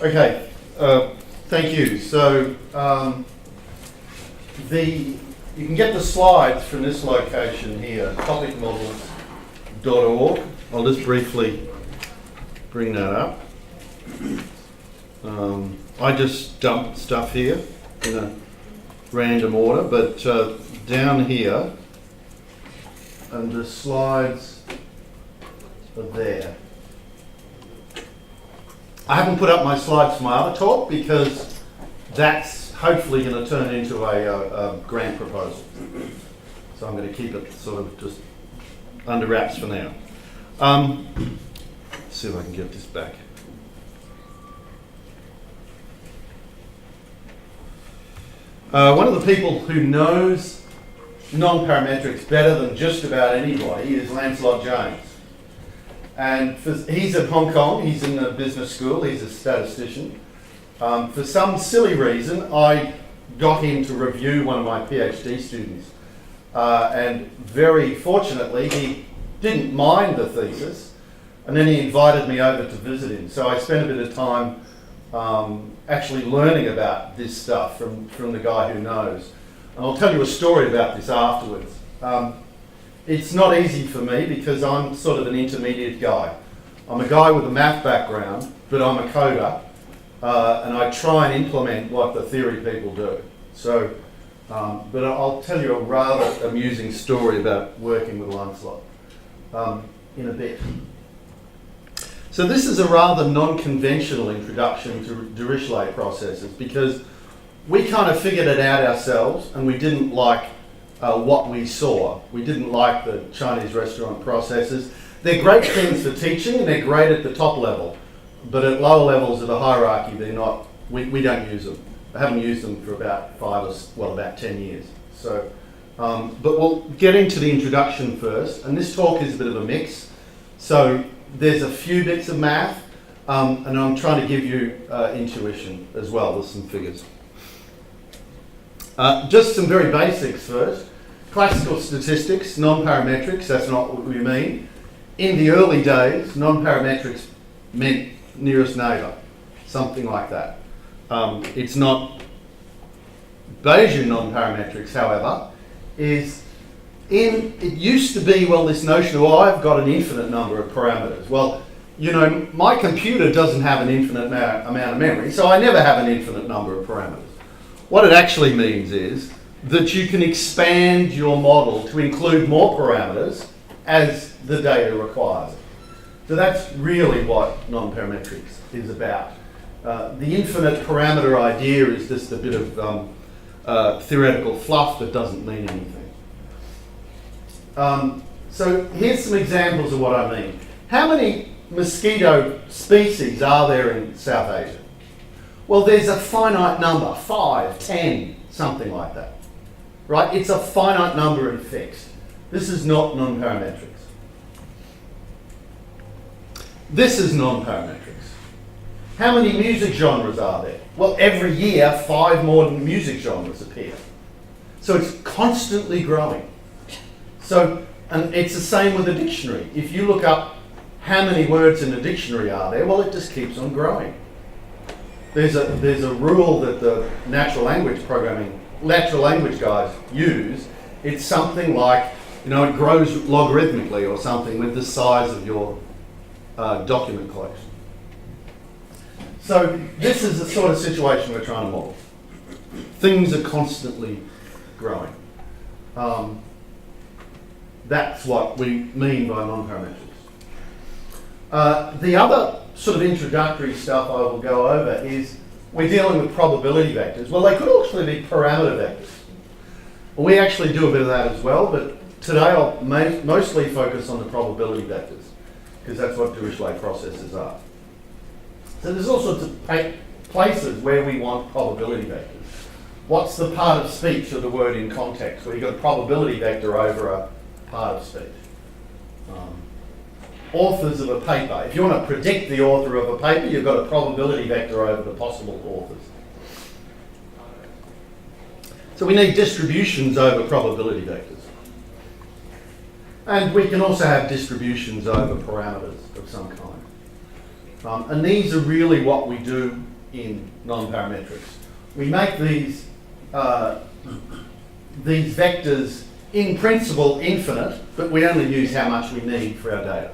Okay, thank you. So you can get the slides from this location here, topicmodels.org. I'll just briefly bring that up. I just dumped stuff here in a random order, but down here, and the slides are there. I haven't put up my slides for my other talk because that's hopefully going to turn into a grant proposal. So I'm going to keep it sort of just under wraps for now. Let's see if I can get this back. One of the people who knows non-parametrics better than just about anybody is Lancelot Jones. And he's at Hong Kong, he's in the business school, he's a statistician. For some silly reason, I got him to review one of my PhD students. And very fortunately, he didn't mind the thesis, and then he invited me over to visit him. So I spent a bit of time actually learning about this stuff from the guy who knows. And I'll tell you a story about this afterwards. It's not easy for me because I'm sort of an intermediate guy. I'm a guy with a math background, but I'm a coder, and I try and implement what the theory people do. So, but I'll tell you a rather amusing story about working with Lancelot in a bit. So this is a rather non-conventional introduction to Dirichlet processes because we kind of figured it out ourselves and we didn't like what we saw. We didn't like the Chinese restaurant processes. They're great things for teaching and they're great at the top level, but at lower levels of the hierarchy they're not, we don't use them. I haven't used them for about about 10 years. So, but we'll get into the introduction first, and this talk is a bit of a mix. So there's a few bits of math, and I'm trying to give you intuition as well with some figures. Just some very basics first. Classical statistics, non-parametrics, that's not what we mean. In the early days, non-parametrics meant nearest neighbour, something like that. It's not Bayesian non-parametrics, however, it used to be, well, this notion of, I've got an infinite number of parameters. Well, you know, my computer doesn't have an infinite amount of memory, so I never have an infinite number of parameters. What it actually means is that you can expand your model to include more parameters as the data requires it. So that's really what non-parametrics is about. The infinite parameter idea is just a bit of theoretical fluff that doesn't mean anything. So here's some examples of what I mean. How many mosquito species are there in South Asia? Well, there's a finite number, 5, 10, something like that. Right? It's a finite number and fixed. This is not non-parametrics. This is non-parametrics. How many music genres are there? Well, every year, 5 more music genres appear. So it's constantly growing. So, and it's the same with a dictionary. If you look up how many words in a dictionary are there, well, it just keeps on growing. There's a rule that the natural language guys use. It's something like, you know, it grows logarithmically or something with the size of your document collection. So this is the sort of situation we're trying to model. Things are constantly growing. That's what we mean by non-parametrics. The other sort of introductory stuff I will go over is we're dealing with probability vectors. Well, they could actually be parameter vectors. Well, we actually do a bit of that as well, but today I'll mostly focus on the probability vectors because that's what Dirichlet processes are. So there's all sorts of places where we want probability vectors. What's the part of speech of the word in context? Well, you've got a probability vector over a part of speech. Authors of a paper. If you want to predict the author of a paper, you've got a probability vector over the possible authors. So we need distributions over probability vectors. And we can also have distributions over parameters of some kind. And these are really what we do in non-parametrics. We make these vectors in principle infinite, but we only use how much we need for our data.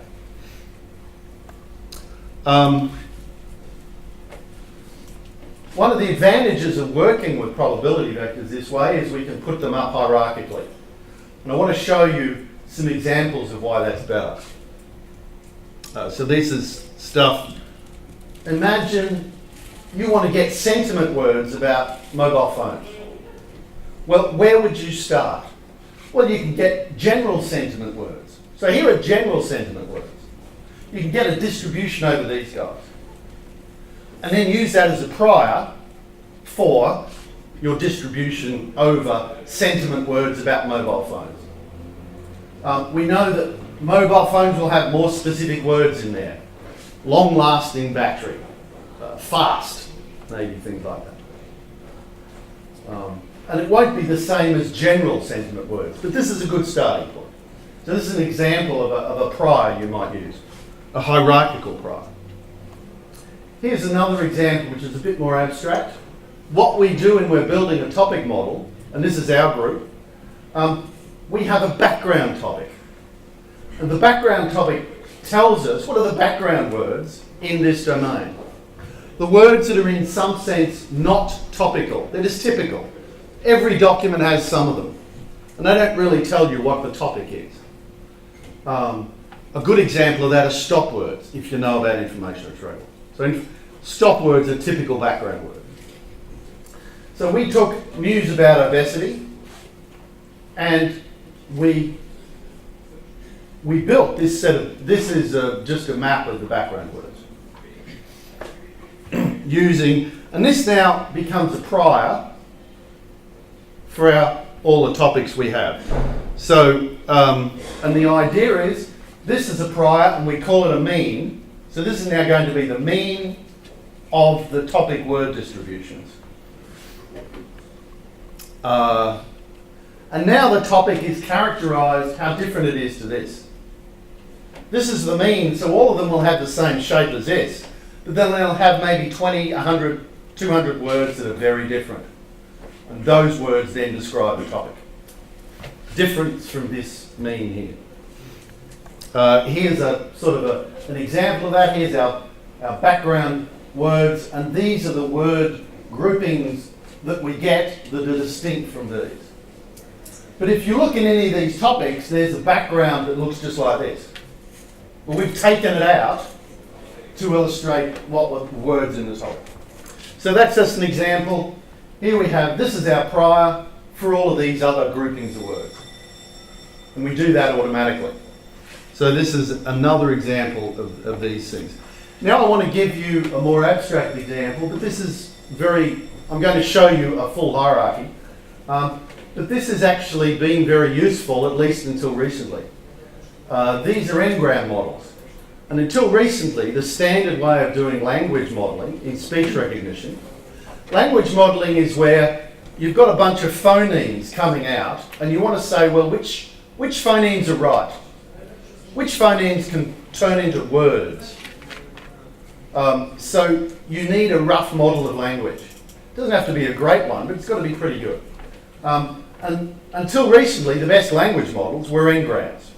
One of the advantages of working with probability vectors this way is we can put them up hierarchically. And I want to show you some examples of why that's better. So this is stuff. Imagine you want to get sentiment words about mobile phones. Well, where would you start? Well, you can get general sentiment words. So here are general sentiment words. You can get a distribution over these guys. And then use that as a prior for your distribution over sentiment words about mobile phones. We know that mobile phones will have more specific words in there. Long-lasting battery, fast, maybe things like that. And it won't be the same as general sentiment words, but this is a good starting point. So this is an example of a prior you might use, a hierarchical prior. Here's another example which is a bit more abstract. What we do when we're building a topic model, and this is our group, we have a background topic. And the background topic tells us what are the background words in this domain. The words that are in some sense not topical, they're just typical. Every document has some of them, and they don't really tell you what the topic is. A good example of that is stop words, if you know about information retrieval. So stop words are typical background words. So we took news about obesity, and we built this set of, this is just a map of the background words. Using, and this now becomes a prior for all the topics we have. So, and the idea is, this is a prior and we call it a mean. So this is now going to be the mean of the topic word distributions. And now the topic is characterized how different it is to this. This is the mean, so all of them will have the same shape as this, but then they'll have maybe 20, 100, 200 words that are very different. And those words then describe the topic. Difference from this mean here. Here's a sort of an example of that. Here's our background words, and these are the word groupings that we get that are distinct from these. But if you look in any of these topics, there's a background that looks just like this. Well, we've taken it out to illustrate what were the words in the topic. So that's just an example. Here we have, this is our prior for all of these other groupings of words. And we do that automatically. So this is another example of these things. Now I want to give you a more abstract example, but this is I'm going to show you a full hierarchy. But this has actually been very useful, at least until recently. These are Engram models. And until recently, the standard way of doing language modeling in speech recognition, language modeling is where you've got a bunch of phonemes coming out and you want to say, well, which phonemes are right? Which phonemes can turn into words? So you need a rough model of language. It doesn't have to be a great one, but it's got to be pretty good. And until recently, the best language models were Engrams,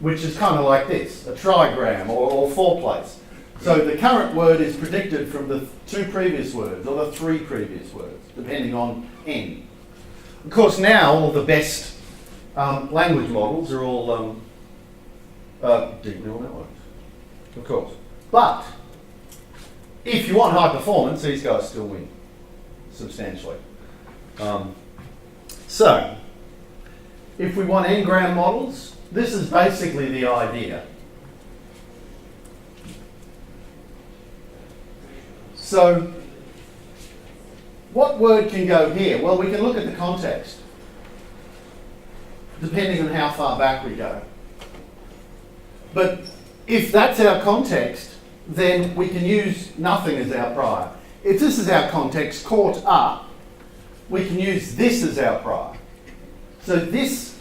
which is kind of like this, a trigram or four-place. So the current word is predicted from the two previous words or the three previous words, depending on n. Of course, now all the best language models are all deep neural networks, of course. But if you want high performance, these guys still win substantially. So if we want Engram models, this is basically the idea. So what word can go here? Well, we can look at the context, depending on how far back we go. But if that's our context, then we can use nothing as our prior. If this is our context, caught up, we can use this as our prior. So this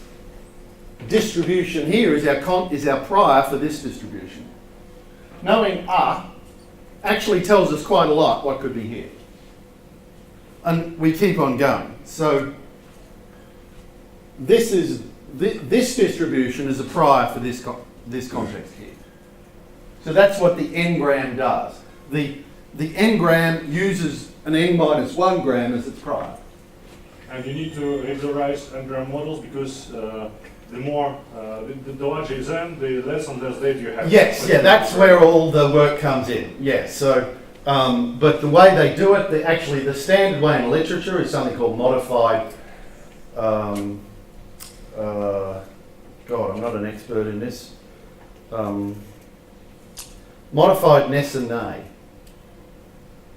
distribution here is our prior for this distribution. knowing actually tells us quite a lot what could be here. And we keep on going. So this distribution is a prior for this context here. So that's what the Engram does. The Engram uses an n minus 1 gram as its prior. And you need to regularize Engram models because the more the larger is n, the less and less data you have. Yes, yeah, that's where all the work comes in. Yes, so but the way they do it, actually the standard way in literature is something called modified. God, I'm not an expert in this. Modified Nesson-Nay.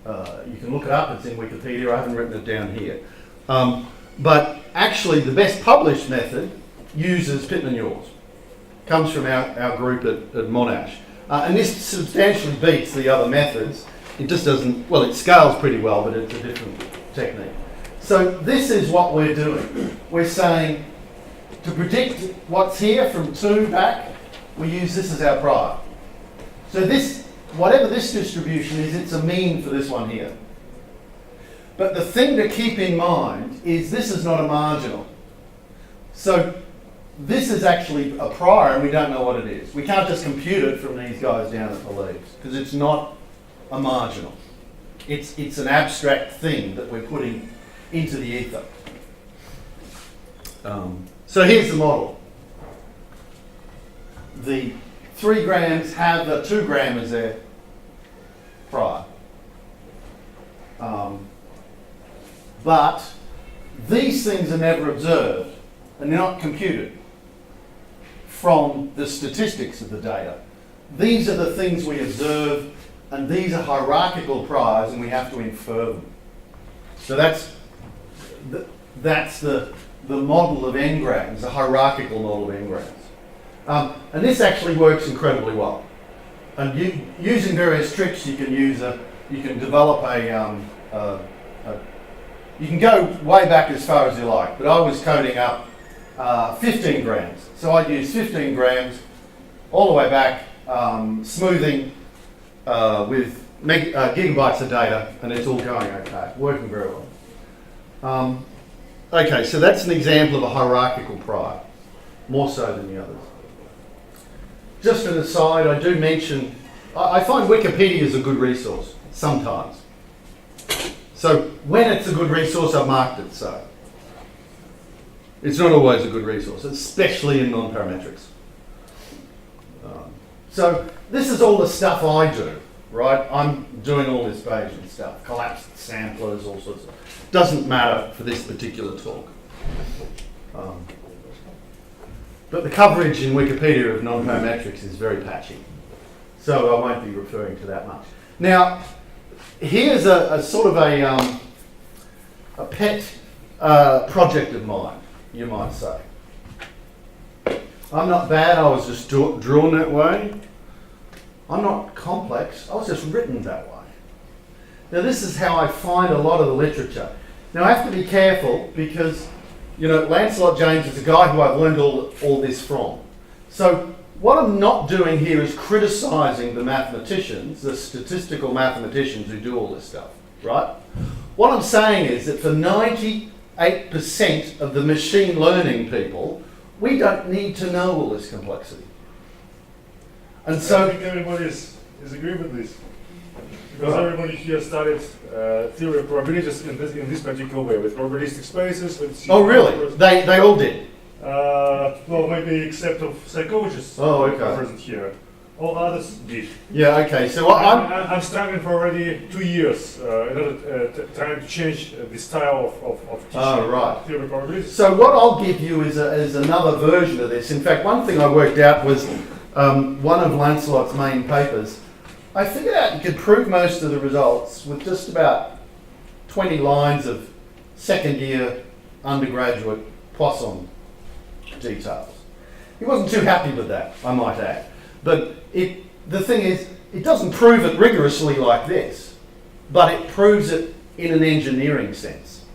You can look it up, it's in Wikipedia, I haven't written it down here. But actually the best published method uses Pitman-Yor's. Comes from our group at Monash. And this substantially beats the other methods. It just doesn't, well, it scales pretty well, but it's a different technique. So this is what we're doing. We're saying to predict what's here from 2 back, we use this as our prior. So this, whatever this distribution is, it's a mean for this one here. But the thing to keep in mind is this is not a marginal. So this is actually a prior and we don't know what it is. We can't just compute it from these guys down at the leaves because it's not a marginal. It's an abstract thing that we're putting into the ether. So here's the model. The 3 grams have the 2 gram as their prior. But these things are never observed and they're not computed from the statistics of the data. These are the things we observe and these are hierarchical priors and we have to infer them. So that's the model of Engrams, the hierarchical model of Engrams. And this actually works incredibly well. And using various tricks, you can develop you can go way back as far as you like, but I was coding up 15 grams. So I'd use 15 grams all the way back, smoothing with gigabytes of data, and it's all going okay, working very well. Okay, so that's an example of a hierarchical prior, more so than the others. Just an aside, I do mention, I find Wikipedia is a good resource, sometimes. So when it's a good resource, I've marked it so. It's not always a good resource, especially in non-parametrics. So this is all the stuff I do, right? I'm doing all this Bayesian stuff, collapsed samplers, all sorts of stuff. Doesn't matter for this particular talk. But the coverage in Wikipedia of non-parametrics is very patchy. So I won't be referring to that much. Now, here's a sort of a pet project of mine, you might say. I'm not bad, I was just drawn that way. I'm not complex, I was just written that way. Now this is how I find a lot of the literature. Now I have to be careful because, you know, Lancelot James is a guy who I've learned all this from. So what I'm not doing here is criticising the mathematicians, the statistical mathematicians who do all this stuff, right? What I'm saying is that for 98% of the machine learning people, we don't need to know all this complexity. And so I think everybody is agreeing with this. Because everybody here studied theory of probabilities in this particular way, with probabilistic spaces. With oh really? They all did? Well, maybe except of psychologists present here. All others did. Yeah, okay. So I'm struggling for already 2 years in order trying to change the style of teaching theory of probabilities. So what I'll give you is another version of this. In fact, one thing I worked out was one of Lancelot's main papers. I figured out you could prove most of the results with just about 20 lines of second year undergraduate Poisson details. He wasn't too happy with that, I might add. But the thing is, it doesn't prove it rigorously like this, but it proves it in an engineering sense.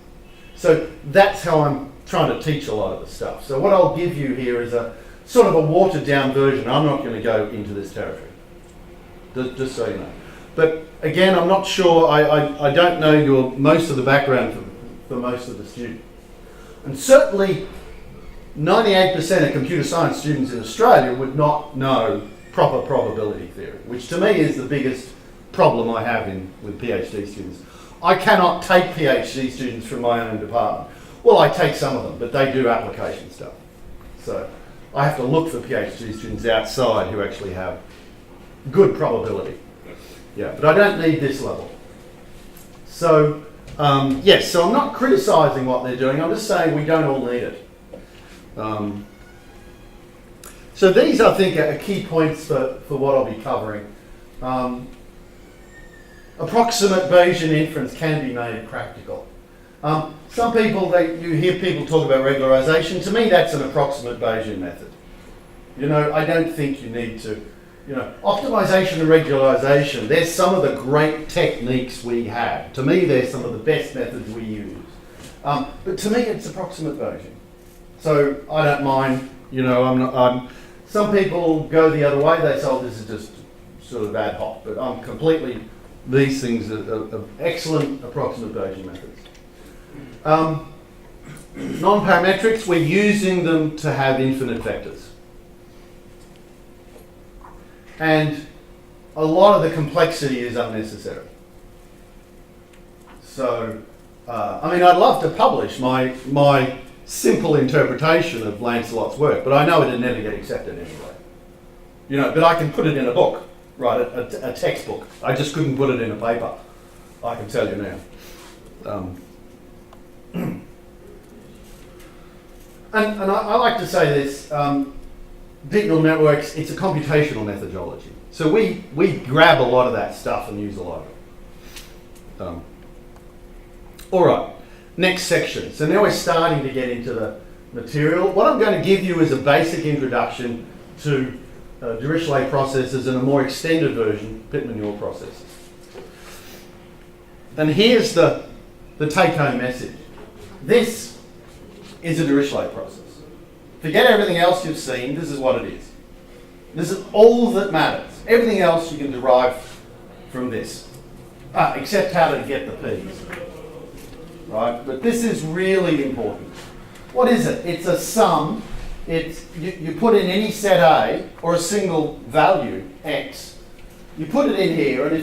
So that's how I'm trying to teach a lot of the stuff. So what I'll give you here is a sort of a watered down version. I'm not going to go into this territory. just so you know. But again, I'm not sure, I don't know most of the background for most of the students. And certainly 98% of computer science students in Australia would not know proper probability theory, which to me is the biggest problem I have with PhD students. I cannot take PhD students from my own department. Well, I take some of them, but they do application stuff. So I have to look for PhD students outside who actually have good probability. Yeah, but I don't need this level. So, yes, so I'm not criticising what they're doing, I'm just saying we don't all need it. So these, I think, are key points for what I'll be covering. Approximate Bayesian inference can be made practical. Some people, you hear people talk about regularization. To me, that's an approximate Bayesian method. You know, I don't think you need to, you know, optimization and regularization, they're some of the great techniques we have. To me, they're some of the best methods we use. But to me, it's approximate Bayesian. So I don't mind, you know, some people go the other way, they say, oh, this is just sort of ad hoc, but I'm completely, these things are excellent approximate Bayesian methods. Non-parametrics, we're using them to have infinite vectors. And a lot of the complexity is unnecessary. So, I mean, I'd love to publish my simple interpretation of Lancelot's work, but I know it'd never get accepted anyway. You know, but I can put it in a book, right, a textbook. I just couldn't put it in a paper, I can tell you now. And I like to say this, deep neural networks, it's a computational methodology. So we grab a lot of that stuff and use a lot of it. All right, next section. So now we're starting to get into the material. What I'm going to give you is a basic introduction to Dirichlet processes and a more extended version, Pitman-Yor processes. And here's the take-home message. This is a Dirichlet process. Forget everything else you've seen, this is what it is. This is all that matters. Everything else you can derive from this, except how to get the p's. Right? But this is really important. What is it? It's a sum. It's you put in any set A or a single value x. You put it in here, and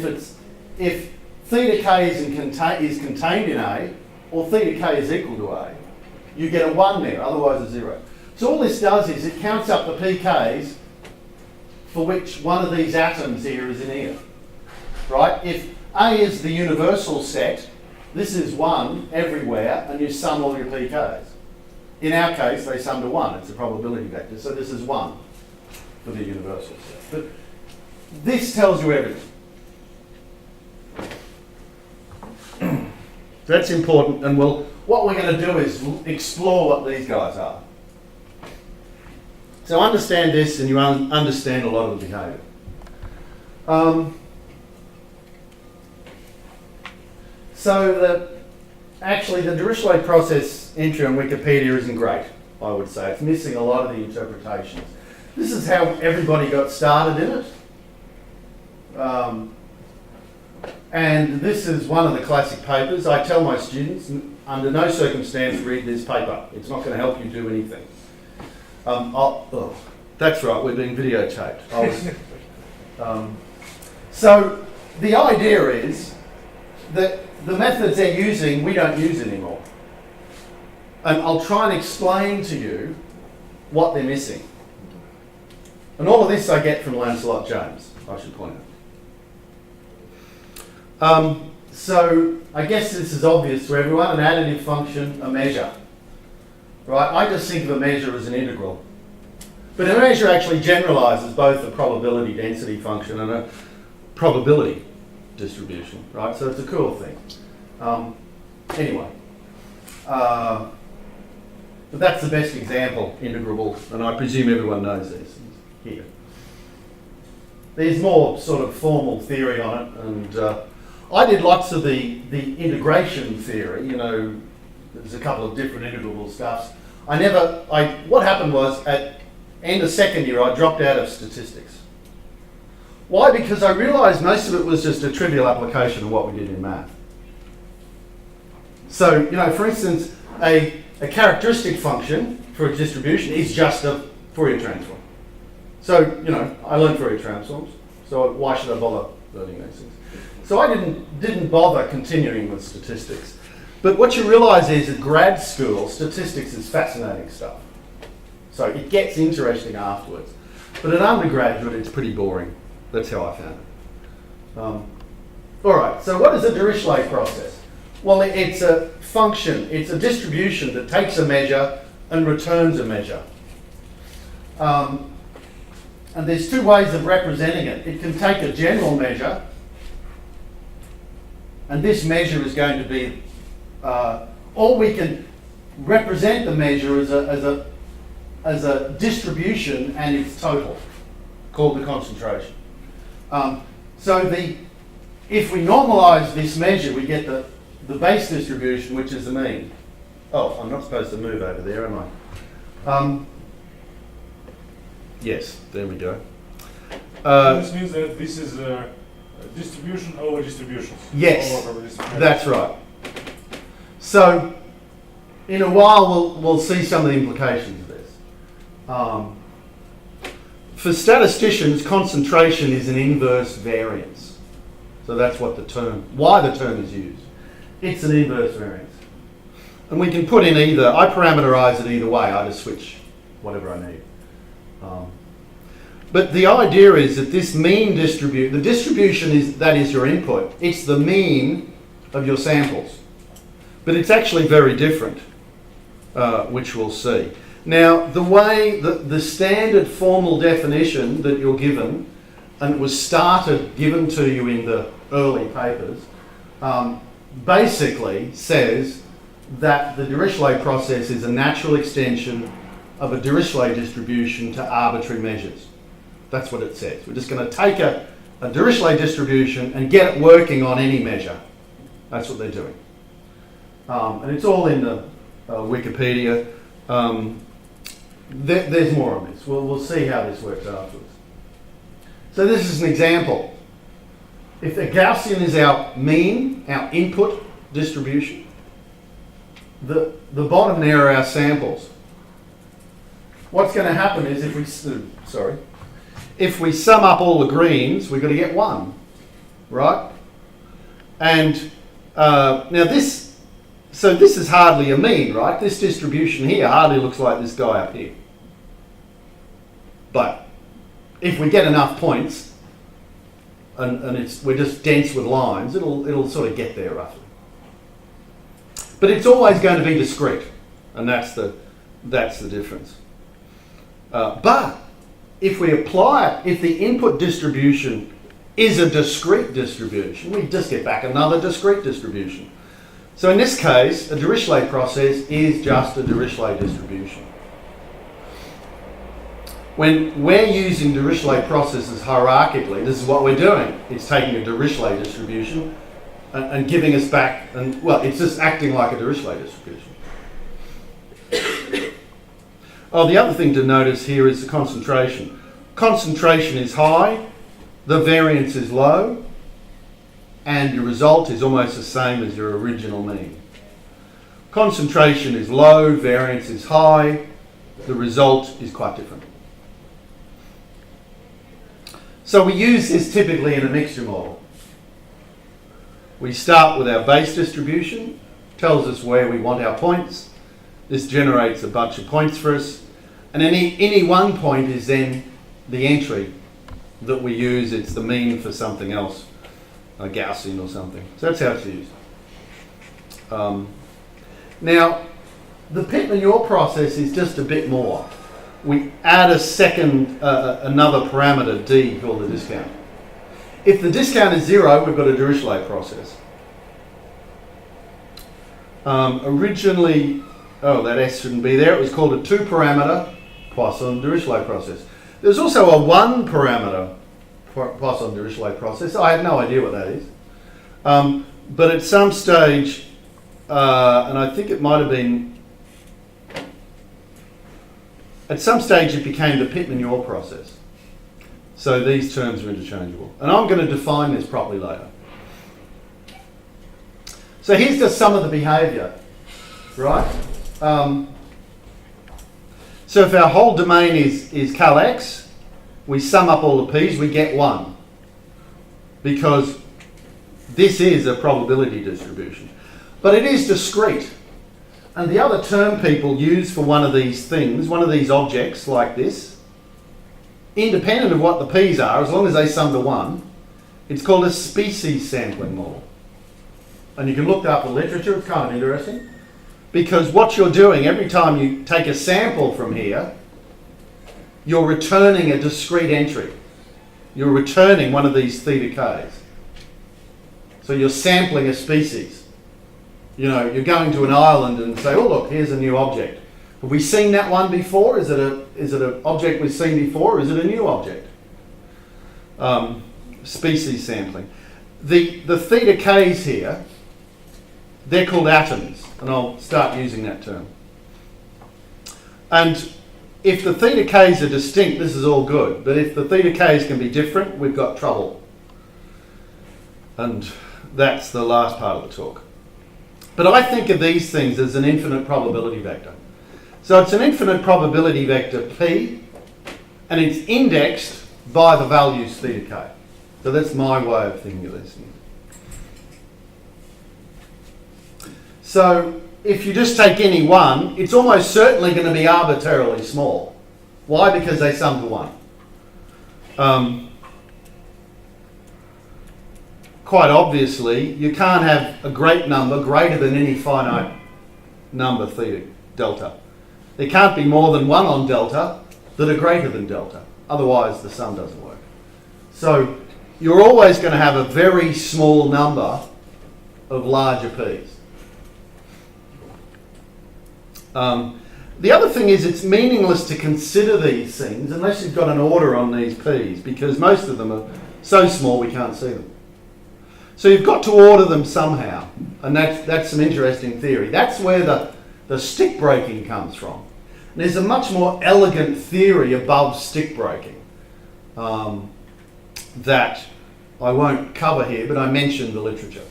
if theta k is contained in A, or theta k is equal to A, you get a 1 there, otherwise a 0. So all this does is it counts up the pKs for which one of these atoms here is in here. Right? If A is the universal set, this is 1 everywhere, and you sum all your pKs. In our case, they sum to 1. It's a probability vector, so this is 1 for the universal set. But this tells you everything. That's important, and what we're going to do is explore what these guys are. So understand this, and you understand a lot of the behaviour. So actually the Dirichlet process entry on Wikipedia isn't great, I would say. It's missing a lot of the interpretations. This is how everybody got started in it. And this is one of the classic papers. I tell my students, under no circumstance read this paper. It's not going to help you do anything. That's right, we're being videotaped. So the idea is that the methods they're using, we don't use anymore. And I'll try and explain to you what they're missing. And all of this I get from Lancelot James, I should point out. So I guess this is obvious to everyone, an additive function, a measure. Right? I just think of a measure as an integral. But a measure actually generalises both a probability density function and a probability distribution, right? So it's a cool thing. Anyway, but that's the best example, integrable, and I presume everyone knows these things here. There's more sort of formal theory on it, and I did lots of the integration theory, you know, there's a couple of different integrable stuffs. What happened was, at end of second year, I dropped out of statistics. Why? Because I realised most of it was just a trivial application of what we did in math. So, you know, for instance, a characteristic function for a distribution is just a Fourier transform. So, you know, I learned Fourier transforms, so why should I bother learning these things? So I didn't bother continuing with statistics. But what you realise is at grad school, statistics is fascinating stuff. So it gets interesting afterwards. But at undergraduate, it's pretty boring. That's how I found it. All right, so what is a Dirichlet process? Well, it's a function, it's a distribution that takes a measure and returns a measure. And there's two ways of representing it. It can take a general measure, and this measure is going to be, or we can represent the measure as a distribution and its total, called the concentration. If we normalise this measure, we get the base distribution, which is the mean. Oh, I'm not supposed to move over there, am I? Yes, there we go. This means that this is a distribution over distributions. Yes, over distributions. that's right. So, in a while, we'll see some of the implications of this. For statisticians, concentration is an inverse variance. So that's what why the term is used. It's an inverse variance. And we can put in either, I parameterize it either way, I just switch whatever I need. But the idea is that this mean the distribution that is your input. It's the mean of your samples. But it's actually very different, which we'll see. Now, the way the standard formal definition that you're given, and it was given to you in the early papers, basically says that the Dirichlet process is a natural extension of a Dirichlet distribution to arbitrary measures. That's what it says. We're just going to take a Dirichlet distribution and get it working on any measure. That's what they're doing. And it's all in the Wikipedia. There's more on this. We'll see how this works afterwards. So this is an example. If the Gaussian is our mean, our input distribution, the bottom there are our samples. What's going to happen is if we sum up all the greens, we've got to get 1, right? And now this is hardly a mean, right? This distribution here hardly looks like this guy up here. But if we get enough points, and we're just dense with lines, it'll sort of get there roughly. But it's always going to be discrete, and that's the difference. But if we apply it, if the input distribution is a discrete distribution, we just get back another discrete distribution. So in this case, a Dirichlet process is just a Dirichlet distribution. When we're using Dirichlet processes hierarchically, this is what we're doing. It's taking a Dirichlet distribution and giving us back, it's just acting like a Dirichlet distribution. Oh, the other thing to notice here is the concentration. Concentration is high, the variance is low, and your result is almost the same as your original mean. Concentration is low, variance is high, the result is quite different. So we use this typically in a mixture model. We start with our base distribution, tells us where we want our points. This generates a bunch of points for us. And any one point is then the entry that we use. It's the mean for something else, a Gaussian or something. So that's how it's used. Now, the Pitman-Yor process is just a bit more. We add another parameter, d, called the discount. If the discount is 0, we've got a Dirichlet process. Originally, that S shouldn't be there. It was called a 2-parameter Poisson Dirichlet process. There's also a 1-parameter Poisson Dirichlet process. I have no idea what that is. But at some stage, and I think it might have been, at some stage it became the Pitman-Yor process. So these terms are interchangeable. And I'm going to define this properly later. So here's just some of the behaviour, right? So if our whole domain is cal x, we sum up all the p's, we get 1. Because this is a probability distribution. But it is discrete. And the other term people use for one of these things, one of these objects like this, independent of what the p's are, as long as they sum to 1, it's called a species sampling model. And you can look up the literature, it's kind of interesting. Because what you're doing, every time you take a sample from here, you're returning a discrete entry. You're returning one of these theta k's. So you're sampling a species. You know, you're going to an island and say, oh look, here's a new object. Have we seen that one before? Is it an object we've seen before, or is it a new object? Species sampling. The theta k's here, they're called atoms, and I'll start using that term. And if the theta k's are distinct, this is all good. But if the theta k's can be different, we've got trouble. And that's the last part of the talk. But I think of these things as an infinite probability vector. So it's an infinite probability vector P, and it's indexed by the values theta k. So that's my way of thinking of these things. So if you just take any one, it's almost certainly going to be arbitrarily small. Why? Because they sum to 1. Quite obviously, you can't have a great number greater than any finite number theta delta. There can't be more than 1 on delta that are greater than delta. Otherwise, the sum doesn't work. So you're always going to have a very small number of larger p's. The other thing is it's meaningless to consider these things unless you've got an order on these p's, because most of them are so small we can't see them. So you've got to order them somehow, and that's some interesting theory. That's where the stick breaking comes from. And there's a much more elegant theory above stick breaking that I won't cover here, but I mentioned the literature.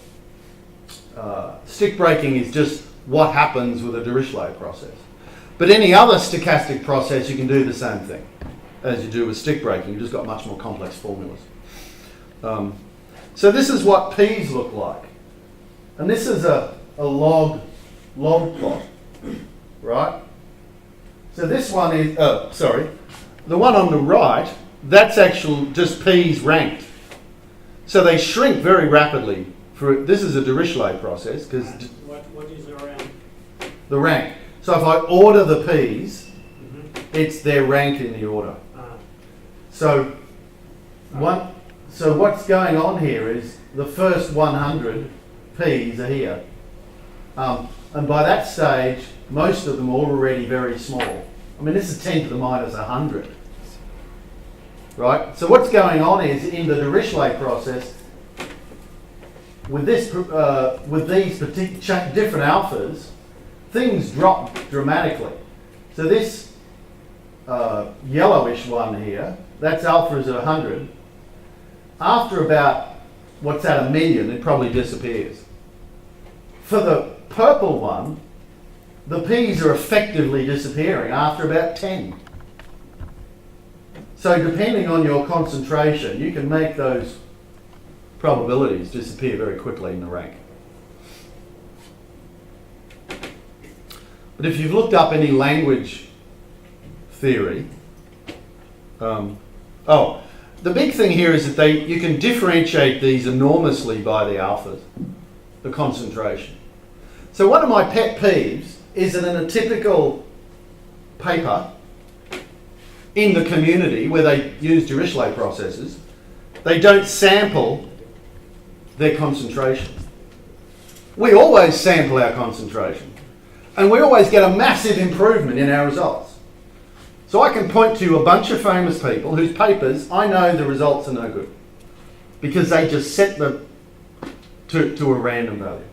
Stick breaking is just what happens with a Dirichlet process. But any other stochastic process, you can do the same thing as you do with stick breaking. You've just got much more complex formulas. So this is what p's look like. And this is a log plot, right? So this one is, the one on the right, that's actual just p's ranked. So they shrink very rapidly. This is a Dirichlet process because what is the rank? The rank. So if I order the p's, it's their rank in the order. So what's going on here is the first 100 p's are here. And by that stage, most of them are already very small. I mean, this is 10 to the minus 100. Right? So what's going on is in the Dirichlet process, with these different alphas, things drop dramatically. So this yellowish one here, that's alpha is at 100. After about, what's at 1 million, it probably disappears. For the purple one, the p's are effectively disappearing after about 10. So depending on your concentration, you can make those probabilities disappear very quickly in the rank. But if you've looked up any language theory, the big thing here is that you can differentiate these enormously by the alphas, the concentration. So one of my pet peeves is that in a typical paper in the community where they use Dirichlet processes, they don't sample their concentration. We always sample our concentration, and we always get a massive improvement in our results. So I can point to a bunch of famous people whose papers I know the results are no good because they just set them to a random value.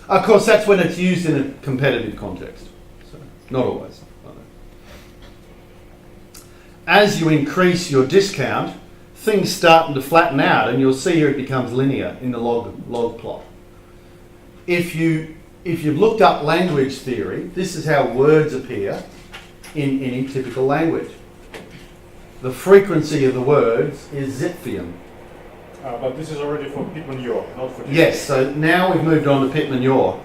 Of course, that's when it's used in a competitive context. So, not always. as you increase your discount, things starting to flatten out, and you'll see here it becomes linear in the log plot. If you've looked up language theory, this is how words appear in any typical language. The frequency of the words is Zipfium. But this is already for Pitman-Yor, not for Dirichlet. Yes, so now we've moved on to Pitman-Yor.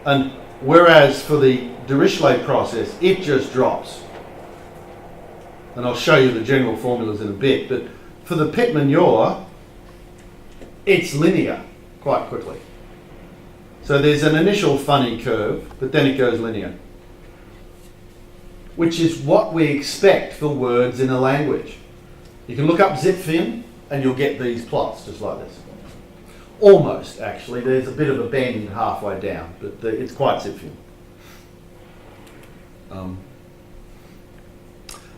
And whereas for the Dirichlet process, it just drops. And I'll show you the general formulas in a bit, but for the Pitman-Yor, it's linear quite quickly. So there's an initial funny curve, but then it goes linear, which is what we expect for words in a language. You can look up Zipfium and you'll get these plots just like this. Almost, actually. There's a bit of a bend halfway down, but it's quite Zipfium.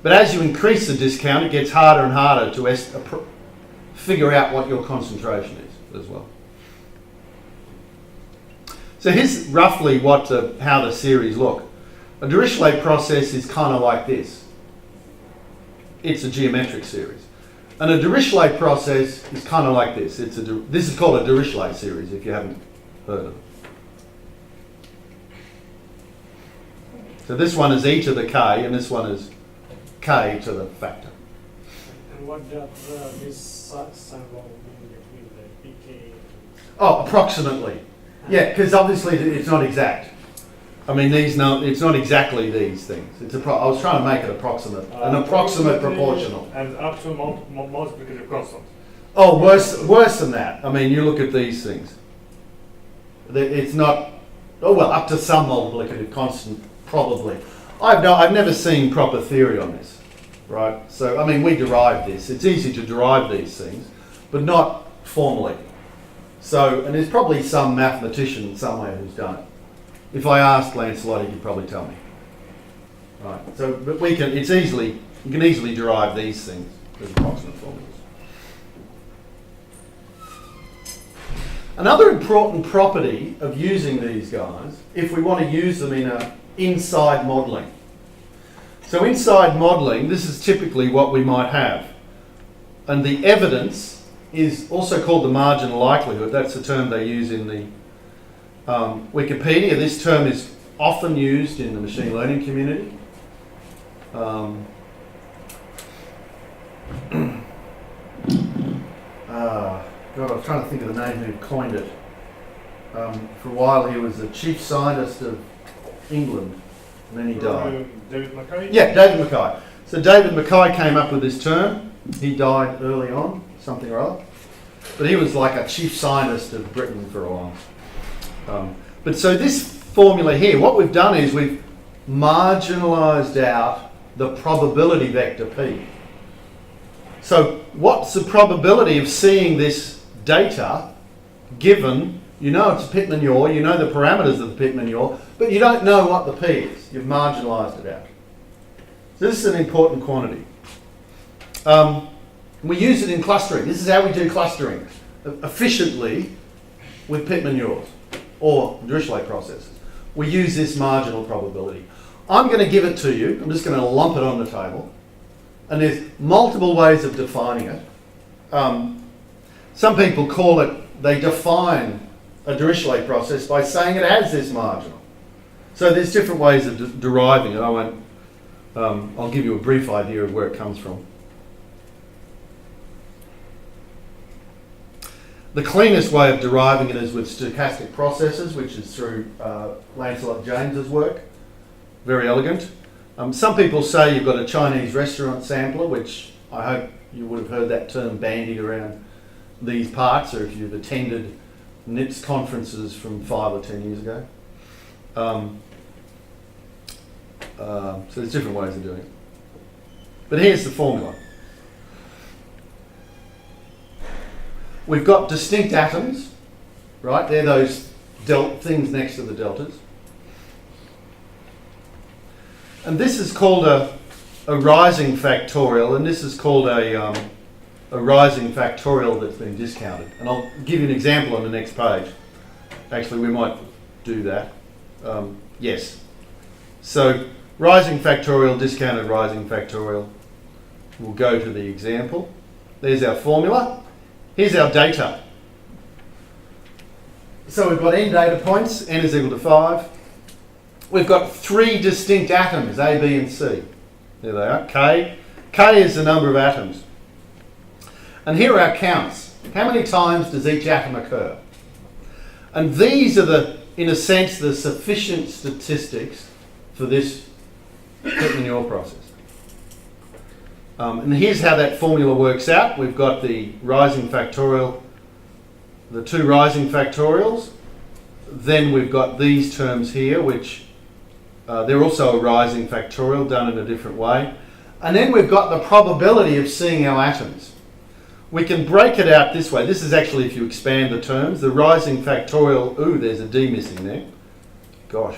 But as you increase the discount, it gets harder and harder to figure out what your concentration is as well. So here's roughly how the series look. A Dirichlet process is kind of like this. It's a geometric series. And a Dirichlet process is kind of like this. This is called a Dirichlet series, if you haven't heard of it. So this one is e to the k, and this one is k to the factor. And what does this symbol mean between the pk? Oh, approximately. Yeah, because obviously it's not exact. I mean, it's not exactly these things. I was trying to make it approximate, an approximate proportional. And up to multiplicative constant. Oh, worse than that. I mean, you look at these things. It's not. Oh well, up to some multiplicative constant, probably. I've never seen proper theory on this, right? So I mean, we derive this. It's easy to derive these things, but not formally. So, and there's probably some mathematician somewhere who's done it. If I asked Lancelot, he could probably tell me. Right. So, but you can easily derive these things as approximate formulas. Another important property of using these guys, if we want to use them in inside modelling. So inside modelling, this is typically what we might have. And the evidence is also called the marginal likelihood. That's the term they use in the Wikipedia. This term is often used in the machine learning community. God, I was trying to think of the name who coined it. For a while he was the chief scientist of England, and then he died. David Mackay? Yeah, David Mackay. So David Mackay came up with this term. He died early on, something or other. But he was like a chief scientist of Britain for a while. But so this formula here, what we've done is we've marginalised out the probability vector P. So what's the probability of seeing this data given, you know it's a Pitman-Yor, you know the parameters of the Pitman-Yor, but you don't know what the P is. You've marginalised it out. So this is an important quantity. We use it in clustering. This is how we do clustering efficiently with Pitman-Yors or Dirichlet processes. We use this marginal probability. I'm going to give it to you. I'm just going to lump it on the table. And there's multiple ways of defining it. Some people call it, they define a Dirichlet process by saying it has this marginal. So there's different ways of deriving it. I'll give you a brief idea of where it comes from. The cleanest way of deriving it is with stochastic processes, which is through Lancelot James's work. Very elegant. Some people say you've got a Chinese restaurant sampler, which I hope you would have heard that term bandied around these parts, or if you've attended NIPS conferences from 5 or 10 years ago. So there's different ways of doing it. But here's the formula. We've got distinct atoms, right? They're those things next to the deltas. And this is called a rising factorial, and this is called a rising factorial that's been discounted. And I'll give you an example on the next page. Actually, we might do that. Yes. So rising factorial, discounted rising factorial. we'll go to the example. There's our formula. Here's our data. So we've got n data points, n is equal to 5. We've got 3 distinct atoms, A, B and C. There they are, K. K is the number of atoms. And here are our counts. How many times does each atom occur? And these are the, in a sense, the sufficient statistics for this Pitman-Yor process. And here's how that formula works out. We've got the rising factorial, the 2 rising factorials. Then we've got these terms here, which they're also a rising factorial done in a different way. And then we've got the probability of seeing our atoms. We can break it out this way. This is actually, if you expand the terms, the rising factorial, ooh, there's a D missing there. Gosh.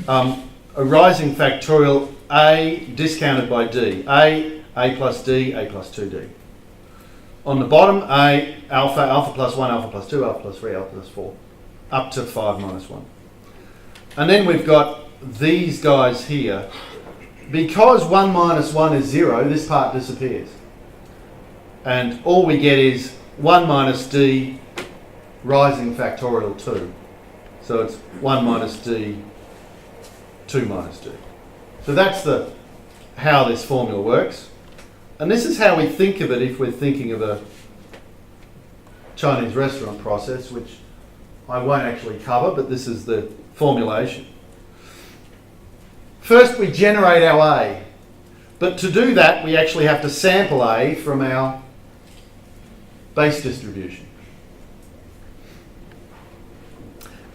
A rising factorial A discounted by D. A plus D, A plus 2D. On the bottom, A, alpha, alpha plus 1, alpha plus 2, alpha plus 3, alpha plus 4, up to 5 minus 1. And then we've got these guys here. Because 1 minus 1 is 0, this part disappears. And all we get is 1 minus D rising factorial 2. So it's 1 minus D, 2 minus D. So that's how this formula works. And this is how we think of it if we're thinking of a Chinese restaurant process, which I won't actually cover, but this is the formulation. First, we generate our A. But to do that, we actually have to sample A from our base distribution.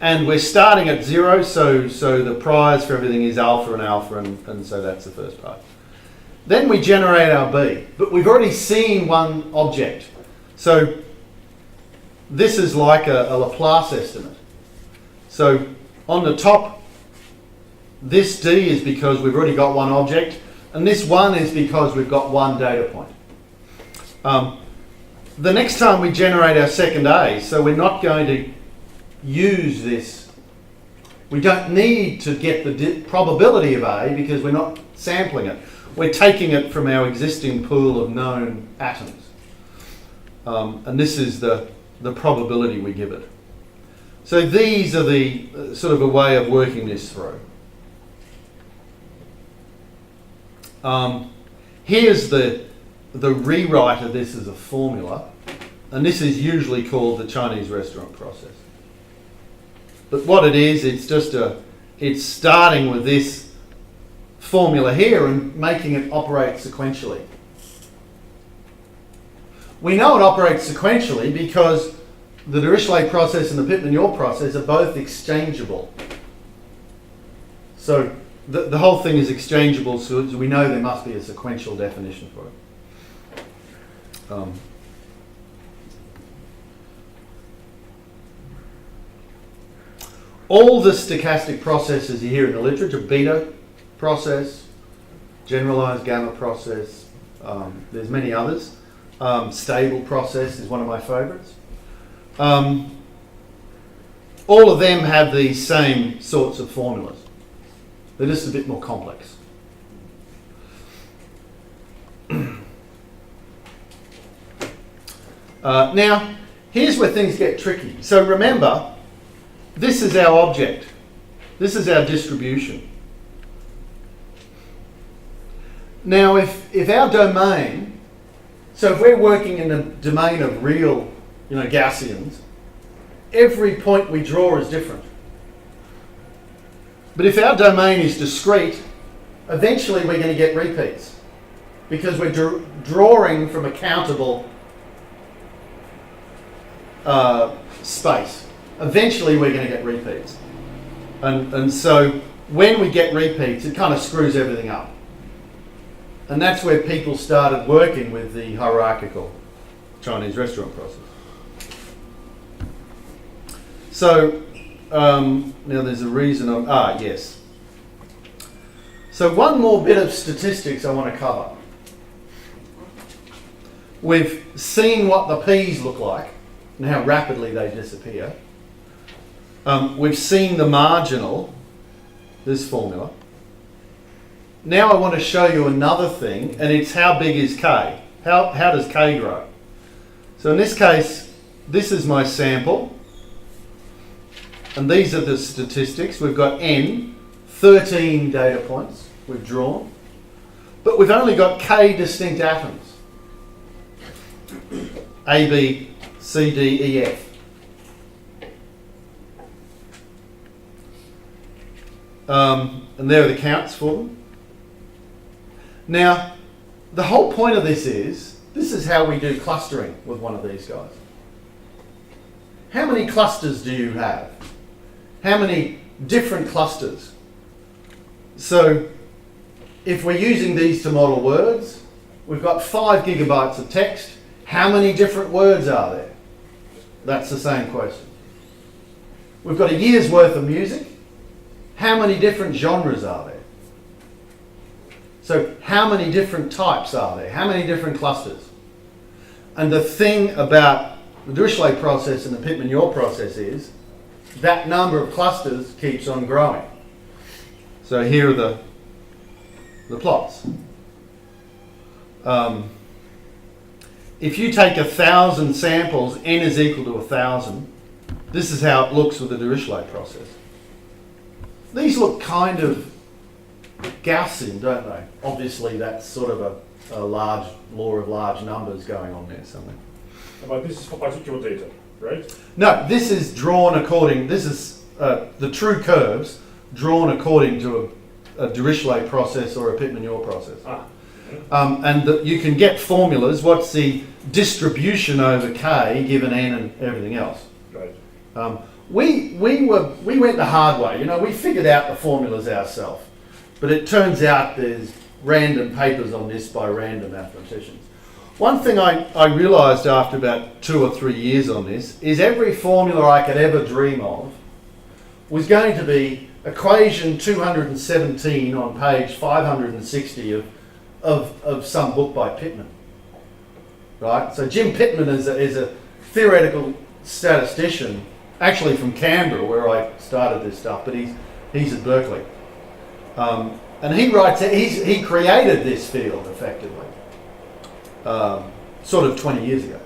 And we're starting at 0, so the priors for everything is alpha, and so that's the first part. Then we generate our B, but we've already seen one object. So this is like a Laplace estimate. So on the top, this D is because we've already got one object, and this 1 is because we've got one data point. The next time we generate our second A, so we're not going to use this. We don't need to get the probability of A because we're not sampling it. We're taking it from our existing pool of known atoms. And this is the probability we give it. So these are the sort of a way of working this through. Here's the rewrite of this as a formula, and this is usually called the Chinese restaurant process. But what it is, it's starting with this formula here and making it operate sequentially. We know it operates sequentially because the Dirichlet process and the Pitman-Yor process are both exchangeable. So the whole thing is exchangeable, so we know there must be a sequential definition for it. All the stochastic processes you hear in the literature, beta process, generalized gamma process, there's many others. Stable process is one of my favourites. All of them have these same sorts of formulas. They're just a bit more complex. Now, here's where things get tricky. So remember, this is our object. This is our distribution. Now, if our domain, so if we're working in the domain of real, Gaussians, every point we draw is different. But if our domain is discrete, eventually we're going to get repeats because we're drawing from a countable space. Eventually we're going to get repeats. And so when we get repeats, it kind of screws everything up. And that's where people started working with the hierarchical Chinese restaurant process. So now there's a reason yes. So one more bit of statistics I want to cover. We've seen what the P's look like and how rapidly they disappear. We've seen the marginal, this formula. now I want to show you another thing, and it's how big is k? How does k grow? So in this case, this is my sample, and these are the statistics. We've got n, 13 data points we've drawn, but we've only got k distinct atoms. A, B, C, D, E, F. And there are the counts for them. Now, the whole point of this is how we do clustering with one of these guys. How many clusters do you have? How many different clusters? So, if we're using these to model words, we've got 5 gigabytes of text. How many different words are there? That's the same question. We've got a year's worth of music. How many different genres are there? So how many different types are there? How many different clusters? And the thing about the Dirichlet process and the Pitman-Yor process is that number of clusters keeps on growing. So here are the plots. If you take 1,000 samples, n is equal to 1,000. This is how it looks with the Dirichlet process. These look kind of Gaussian, don't they? Obviously, that's sort of a large law of large numbers going on there somewhere. But this is for particular data, right? No, this is drawn according. This is the true curves drawn according to a Dirichlet process or a Pitman-Yor process. And you can get formulas. What's the distribution over k given n and everything else? Right. We went the hard way. You know, we figured out the formulas ourselves. But it turns out there's random papers on this by random mathematicians. One thing I realised after about 2 or 3 years on this is every formula I could ever dream of was going to be equation 217 on page 560 of some book by Pitman. Right? So Jim Pitman is a theoretical statistician, actually from Canberra where I started this stuff, but he's at Berkeley. And he writes, he created this field effectively, sort of 20 years ago.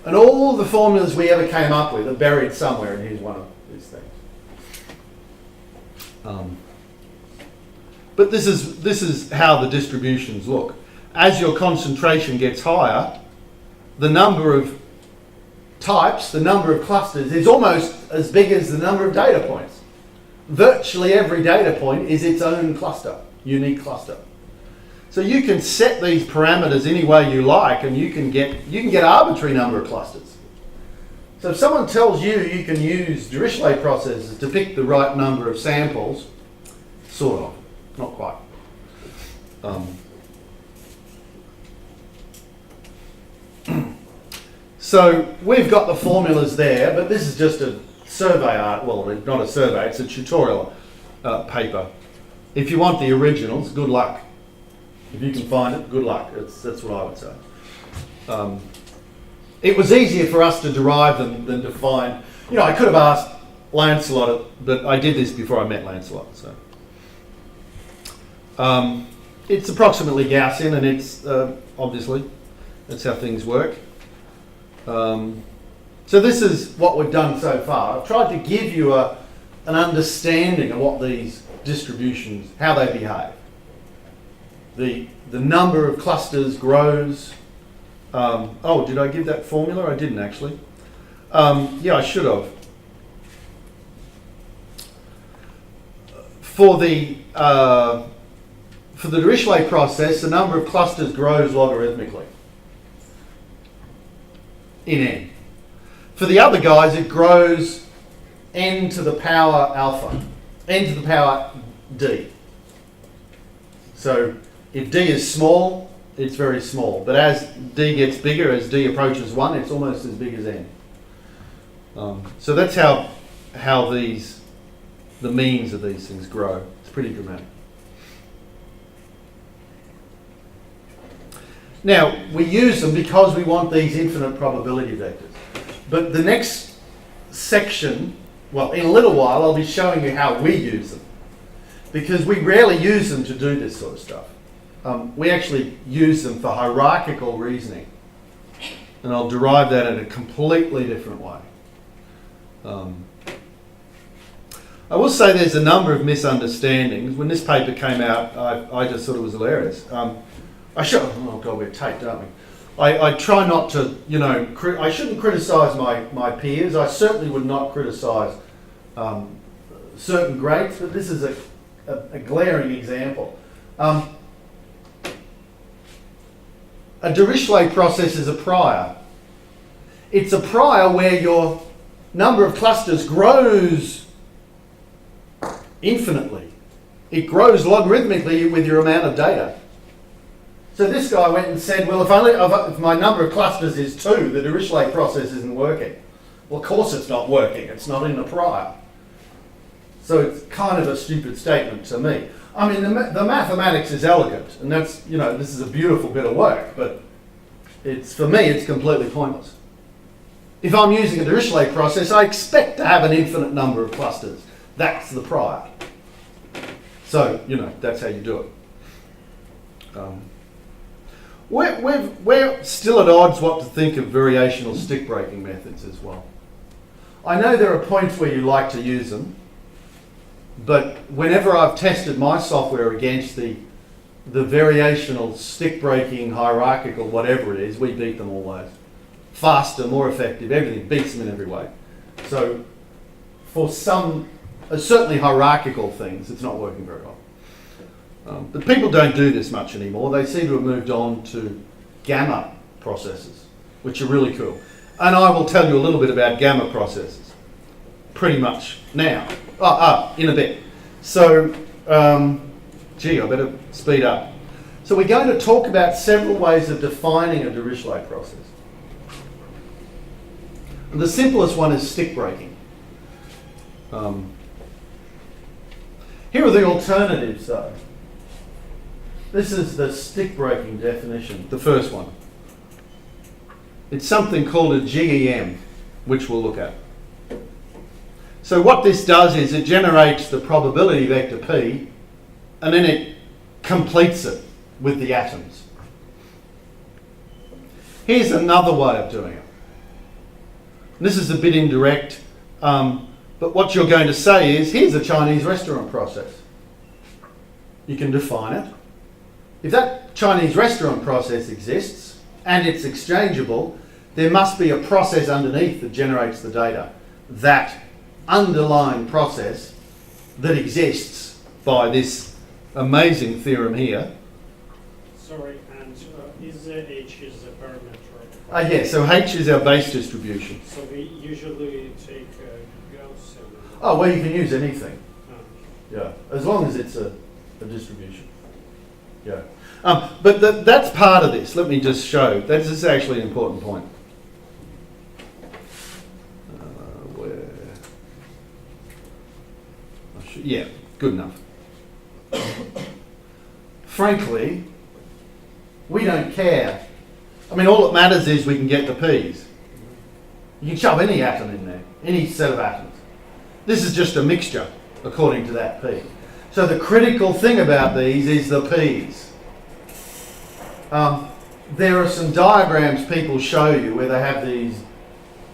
And all the formulas we ever came up with are buried somewhere, and here's one of these things. But this is how the distributions look. As your concentration gets higher, the number of types, the number of clusters is almost as big as the number of data points. Virtually every data point is its own cluster, unique cluster. So you can set these parameters any way you like, and you can get arbitrary number of clusters. So if someone tells you you can use Dirichlet processes to pick the right number of samples, sort of, not quite. So we've got the formulas there, but this is just a survey well, not a survey, it's a tutorial paper. If you want the originals, good luck. If you can find it, good luck. That's what I would say. It was easier for us to derive them than to find. You know, I could have asked Lancelot, but I did this before I met Lancelot. So it's approximately Gaussian, and it's obviously that's how things work. So this is what we've done so far. I've tried to give you an understanding of what these distributions, how they behave. The number of clusters grows. Oh, did I give that formula? I didn't actually. Yeah, I should have. For the Dirichlet process, the number of clusters grows logarithmically in n. For the other guys, it grows n to the power alpha, n to the power d. So if d is small, it's very small. But as d gets bigger, as d approaches 1, it's almost as big as n. So that's how the means of these things grow. It's pretty dramatic. Now, we use them because we want these infinite probability vectors. But the next section, well, in a little while, I'll be showing you how we use them. because we rarely use them to do this sort of stuff. We actually use them for hierarchical reasoning. And I'll derive that in a completely different way. I will say there's a number of misunderstandings. When this paper came out, I just thought it was hilarious. Oh God, we're taped, aren't we? I try not to, I shouldn't criticise my peers. I certainly would not criticise certain grades, but this is a glaring example. A Dirichlet process is a prior. It's a prior where your number of clusters grows infinitely. It grows logarithmically with your amount of data. So this guy went and said, well, if my number of clusters is 2, the Dirichlet process isn't working. Well, of course it's not working. It's not in the prior. So it's kind of a stupid statement to me. I mean, the mathematics is elegant, and that's, this is a beautiful bit of work, but for me, it's completely pointless. If I'm using a Dirichlet process, I expect to have an infinite number of clusters. That's the prior. So, that's how you do it. We're still at odds what to think of variational stick breaking methods as well. I know there are points where you like to use them, but whenever I've tested my software against the variational stick breaking, hierarchical, whatever it is, we beat them always. Faster, more effective, everything beats them in every way. So for some, certainly hierarchical things, it's not working very well. But people don't do this much anymore. They seem to have moved on to gamma processes, which are really cool. And I will tell you a little bit about gamma processes, pretty much now. In a bit. So, I better speed up. So we're going to talk about several ways of defining a Dirichlet process. And the simplest one is stick breaking. Here are the alternatives though. This is the stick breaking definition, the first one. It's something called a GEM, which we'll look at. So what this does is it generates the probability vector P, and then it completes it with the atoms. Here's another way of doing it. This is a bit indirect, but what you're going to say is, here's a Chinese restaurant process. You can define it. If that Chinese restaurant process exists, and it's exchangeable, there must be a process underneath that generates the data. That underlying process that exists by this amazing theorem here. Sorry, and is H is a parameter? Yeah, so H is our base distribution. So we usually take Gauss. Oh, well, you can use anything. Oh. Yeah, as long as it's a distribution. Yeah. But that's part of this. Let me just show. This is actually an important point. Yeah, good enough. Frankly, we don't care. I mean, all that matters is we can get the P's. You can shove any atom in there, any set of atoms. This is just a mixture, according to that P. So the critical thing about these is the P's. There are some diagrams people show you where they have these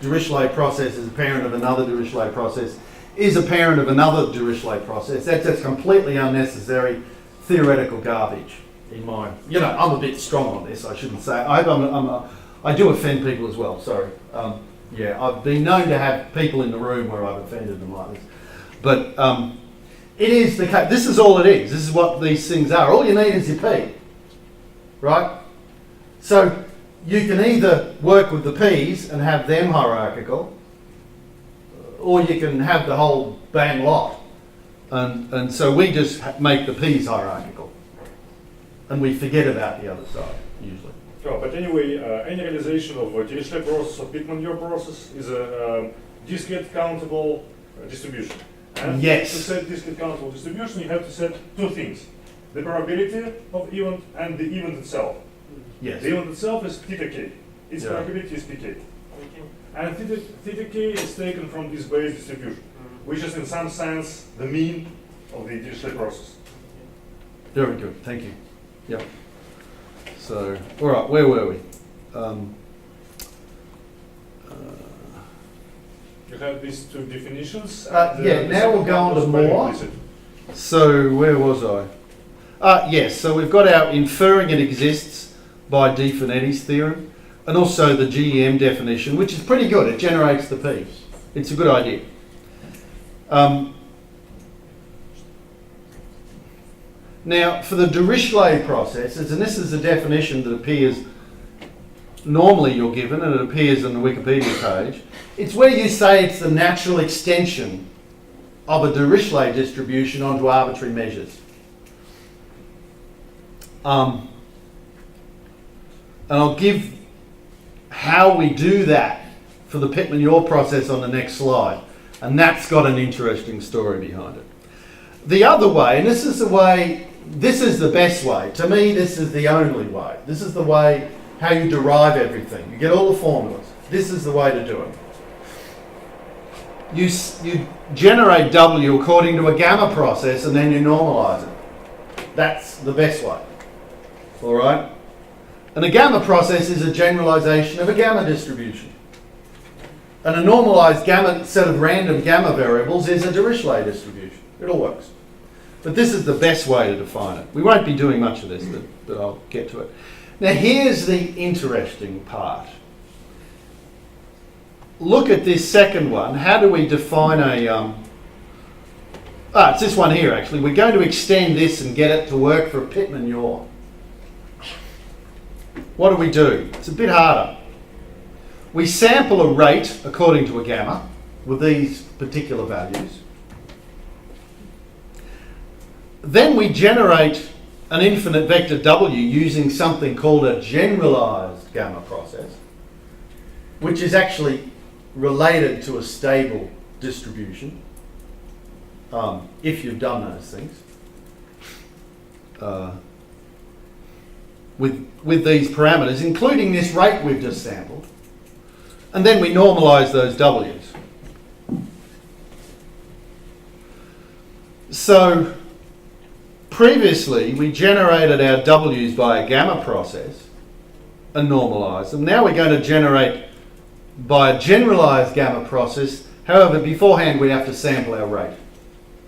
Dirichlet processes, a parent of another Dirichlet process, is a parent of another Dirichlet process. That's completely unnecessary theoretical garbage in my, I'm a bit strong on this, I shouldn't say. I do offend people as well, sorry. I've been known to have people in the room where I've offended them like this. But it is the case, this is all it is. This is what these things are. All you need is your P, right? So you can either work with the P's and have them hierarchical, or you can have the whole bang lot. And so we just make the P's hierarchical. And we forget about the other side, usually. Oh, but anyway, any realization of a Dirichlet process or Pitman-Yor process is a discrete countable distribution. And yes. To set discrete countable distribution, you have to set two things. The probability of event and the event itself. Yes. The event itself is theta k. Its probability is pk. And theta k is taken from this base distribution, which is in some sense the mean of the Dirichlet process. Very good, thank you. Yep. So, all right, where were we? You have these two definitions. Yeah, now we'll go on to more. So, where was I? Yes, so we've got our inferring it exists by Di Finetti's theorem, and also the GEM definition, which is pretty good. It generates the P. It's a good idea. Now, for the Dirichlet processes, and this is a definition that appears, normally you're given, and it appears on the Wikipedia page, it's where you say it's the natural extension of a Dirichlet distribution onto arbitrary measures. And I'll give how we do that for the Pitman-Yor process on the next slide. And that's got an interesting story behind it. The other way, and this is the way, this is the best way. To me, this is the only way. This is the way how you derive everything. You get all the formulas. This is the way to do it. You generate W according to a gamma process and then you normalize it. That's the best way. All right? And a gamma process is a generalization of a gamma distribution. And a normalized gamma set of random gamma variables is a Dirichlet distribution. It all works. But this is the best way to define it. We won't be doing much of this, but I'll get to it. Now here's the interesting part. Look at this second one. How do we define a... it's this one here actually. We're going to extend this and get it to work for a Pitman-Yor. What do? It's a bit harder. We sample a rate according to a gamma with these particular values. Then we generate an infinite vector W using something called a generalized gamma process, which is actually related to a stable distribution, if you've done those things, with these parameters, including this rate we've just sampled. And then we normalize those W's. So previously we generated our W's by a gamma process and normalized them. Now we're going to generate by a generalized gamma process. However, beforehand we have to sample our rate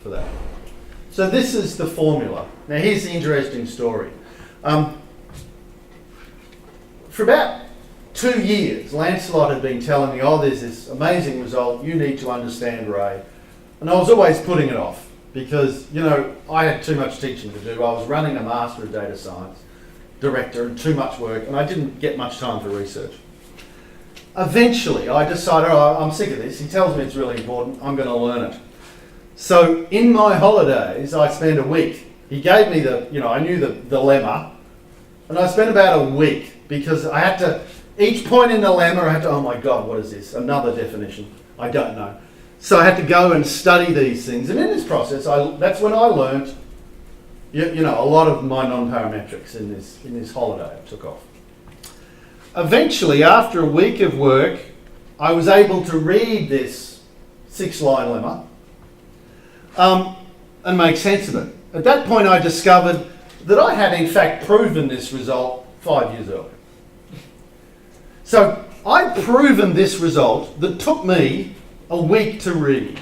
for that. So this is the formula. Now here's the interesting story. For about 2 years, Lancelot had been telling me, oh, there's this amazing result, you need to understand Wray. And I was always putting it off because, you know, I had too much teaching to do. I was running a Master of Data Science, director, and too much work, and I didn't get much time for research. Eventually, I decided, oh, I'm sick of this. He tells me it's really important, I'm going to learn it. So in my holidays, I spent a week. He gave me I knew the lemma, and I spent about a week because I had to, each point in the lemma, I had to, oh my God, what is this? Another definition. I don't know. So I had to go and study these things. And in this process, that's when I learned, a lot of my non-parametrics in this holiday I took off. Eventually, after a week of work, I was able to read this 6-line lemma and make sense of it. At that point, I discovered that I had in fact proven this result 5 years earlier. So I'd proven this result that took me a week to read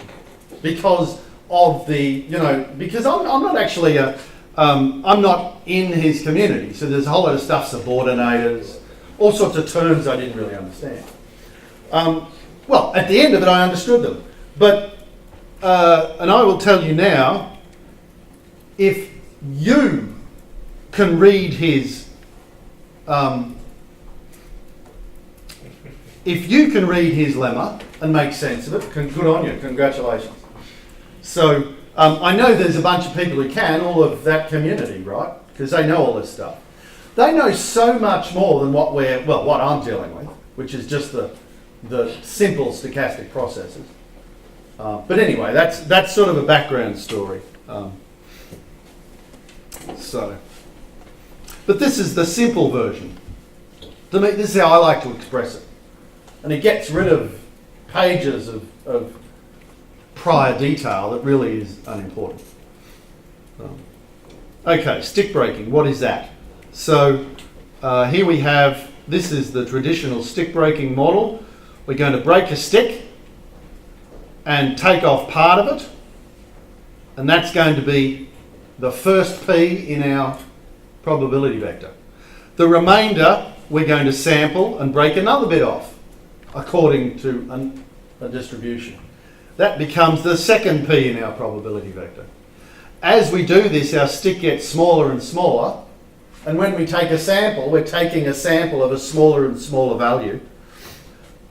because of because I'm not actually I'm not in his community, so there's a whole lot of stuff, subordinators, all sorts of terms I didn't really understand. Well, at the end of it, I understood them. But, and I will tell you now, if you can read his, lemma and make sense of it, good on you, congratulations. So, I know there's a bunch of people who can, all of that community, right? Because they know all this stuff. They know so much more than what I'm dealing with, which is just the simple stochastic processes. But anyway, that's sort of a background story. But this is the simple version. To me, this is how I like to express it. And it gets rid of pages of prior detail that really is unimportant. Okay, stick breaking, what is that? So here we have, this is the traditional stick breaking model. We're going to break a stick and take off part of it, and that's going to be the first P in our probability vector. The remainder we're going to sample and break another bit off according to a distribution. That becomes the second P in our probability vector. As we do this, our stick gets smaller and smaller, and when we take a sample, we're taking a sample of a smaller and smaller value.